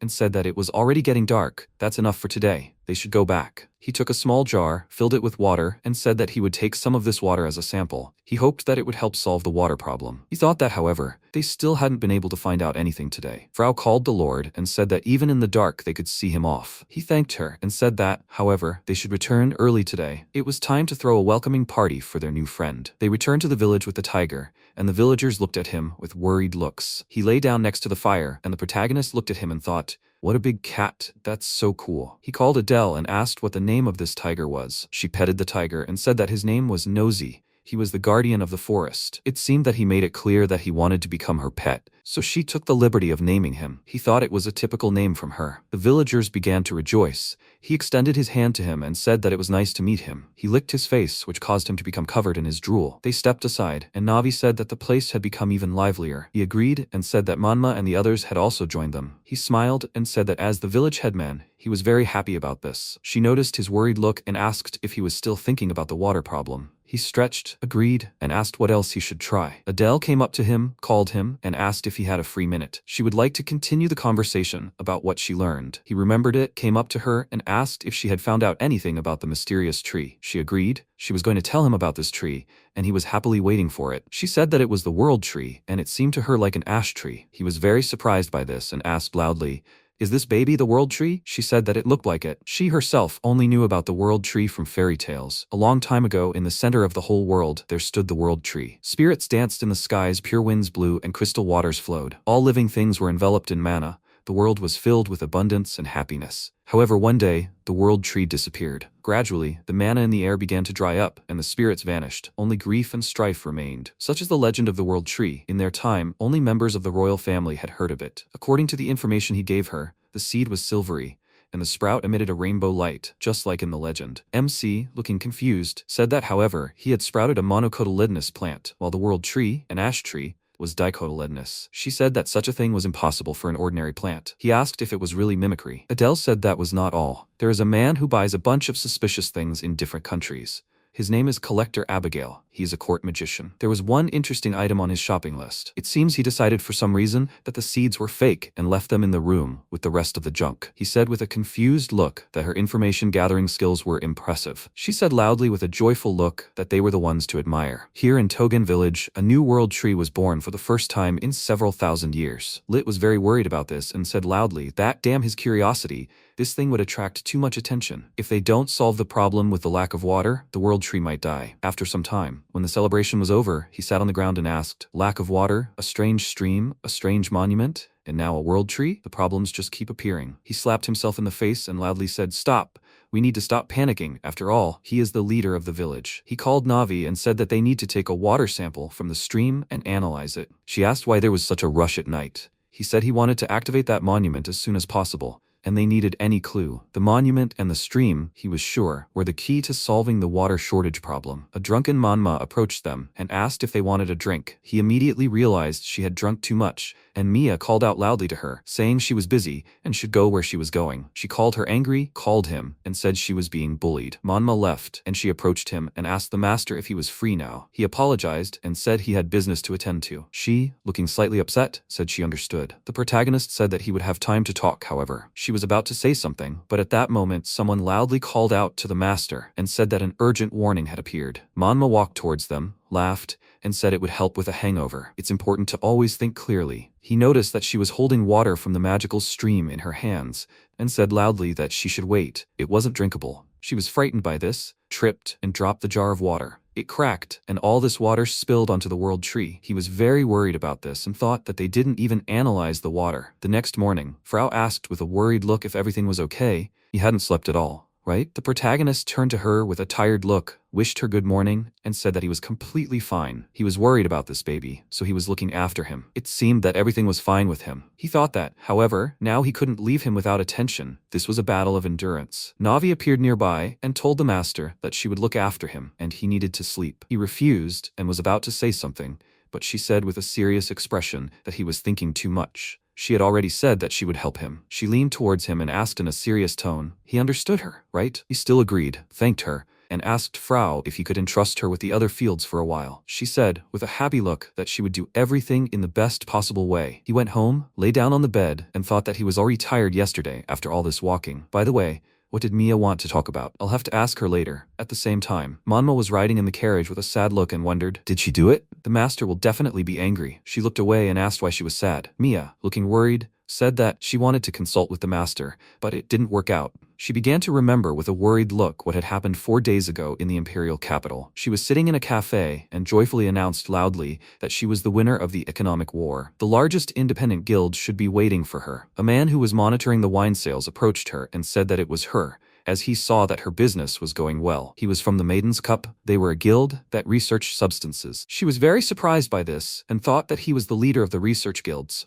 and said that it was already getting dark. That's enough for today. They should go back. He took a small jar, filled it with water, and said that he would take some of this water as a sample. He hoped that it would help solve the water problem. He thought that, however, they still hadn't been able to find out anything today. Frau called the Lord and said that even in the dark they could see him off. He thanked her and said that, however, they should return early today. It was time to throw a welcoming party for their new friend. They returned to the village with the tiger, and the villagers looked at him with worried looks. He lay down next to the fire, and the protagonist looked at him and thought, "What a big cat, that's so cool." He called Adele and asked what the name of this tiger was. She petted the tiger and said that his name was Nosy. He was the guardian of the forest. It seemed that he made it clear that he wanted to become her pet, so she took the liberty of naming him. He thought it was a typical name from her. The villagers began to rejoice. He extended his hand to him and said that it was nice to meet him. He licked his face, which caused him to become covered in his drool. They stepped aside, and Navi said that the place had become even livelier. He agreed and said that Manhwa and the others had also joined them. He smiled and said that as the village headman, he was very happy about this. She noticed his worried look and asked if he was still thinking about the water problem. He stretched, agreed, and asked what else he should try. Adele came up to him, called him, and asked if he had a free minute. She would like to continue the conversation about what she learned. He remembered it, came up to her, and asked if she had found out anything about the mysterious tree. She agreed. She was going to tell him about this tree, and he was happily waiting for it. She said that it was the world tree, and it seemed to her like an ash tree. He was very surprised by this and asked loudly, "Is this baby the world tree?" She said that it looked like it. She herself only knew about the world tree from fairy tales. A long time ago, in the center of the whole world, there stood the world tree. Spirits danced in the skies, pure winds blew, and crystal waters flowed. All living things were enveloped in manna. The world was filled with abundance and happiness. However, one day, the world tree disappeared. Gradually, the manna in the air began to dry up, and the spirits vanished. Only grief and strife remained. Such is the legend of the world tree. In their time, only members of the royal family had heard of it. According to the information he gave her, the seed was silvery, and the sprout emitted a rainbow light, just like in the legend. MC, looking confused, said that however, he had sprouted a monocotyledonous plant, while the world tree, an ash tree, was dicotyledonous. She said that such a thing was impossible for an ordinary plant. He asked if it was really mimicry. Adele said that was not all. There is a man who buys a bunch of suspicious things in different countries. His name is Collector Abigail. He is a court magician. There was one interesting item on his shopping list. It seems he decided for some reason that the seeds were fake and left them in the room with the rest of the junk. He said with a confused look that her information gathering skills were impressive. She said loudly with a joyful look that they were the ones to admire. Here in Togan village, a new world tree was born for the first time in several thousand years. Lit was very worried about this and said loudly that damn his curiosity, this thing would attract too much attention. If they don't solve the problem with the lack of water, the world tree might die. After some time, when the celebration was over, he sat on the ground and asked, lack of water, a strange stream, a strange monument, and now a world tree? The problems just keep appearing. He slapped himself in the face and loudly said, stop. We need to stop panicking. After all, he is the leader of the village. He called Navi and said that they need to take a water sample from the stream and analyze it. She asked why there was such a rush at night. He said he wanted to activate that monument as soon as possible, and they needed any clue. The monument and the stream, he was sure, were the key to solving the water shortage problem. A drunken Manhwa approached them and asked if they wanted a drink. He immediately realized she had drunk too much, and Mia called out loudly to her, saying she was busy and should go where she was going. She called her angry, called him, and said she was being bullied. Manhwa left, and she approached him and asked the master if he was free now. He apologized and said he had business to attend to. She, looking slightly upset, said she understood. The protagonist said that he would have time to talk, however. She was about to say something, but at that moment someone loudly called out to the master and said that an urgent warning had appeared. Manhwa walked towards them, laughed, and said it would help with a hangover. It's important to always think clearly. He noticed that she was holding water from the magical stream in her hands and said loudly that she should wait. It wasn't drinkable. She was frightened by this, tripped, and dropped the jar of water. It cracked, and all this water spilled onto the world tree. He was very worried about this and thought that they didn't even analyze the water. The next morning, Frau asked with a worried look if everything was okay. He hadn't slept at all, right? The protagonist turned to her with a tired look, wished her good morning, and said that he was completely fine. He was worried about this baby, so he was looking after him. It seemed that everything was fine with him. He thought that, however, now he couldn't leave him without attention. This was a battle of endurance. Navi appeared nearby and told the master that she would look after him, and he needed to sleep. He refused and was about to say something, but she said with a serious expression that he was thinking too much. She had already said that she would help him. She leaned towards him and asked in a serious tone. He understood her, right? He still agreed, thanked her, and asked Frau if he could entrust her with the other fields for a while. She said, with a happy look, that she would do everything in the best possible way. He went home, lay down on the bed, and thought that he was already tired yesterday after all this walking. By the way, what did Mia want to talk about? I'll have to ask her later. At the same time, Manhwa was riding in the carriage with a sad look and wondered, did she do it? The master will definitely be angry. She looked away and asked why she was sad. Mia, looking worried, said that she wanted to consult with the master, but it didn't work out. She began to remember with a worried look what had happened 4 days ago in the imperial capital. She was sitting in a cafe and joyfully announced loudly that she was the winner of the economic war. The largest independent guild should be waiting for her. A man who was monitoring the wine sales approached her and said that it was her, as he saw that her business was going well. He was from the Maiden's Cup. They were a guild that researched substances. She was very surprised by this and thought that he was the leader of the research guilds.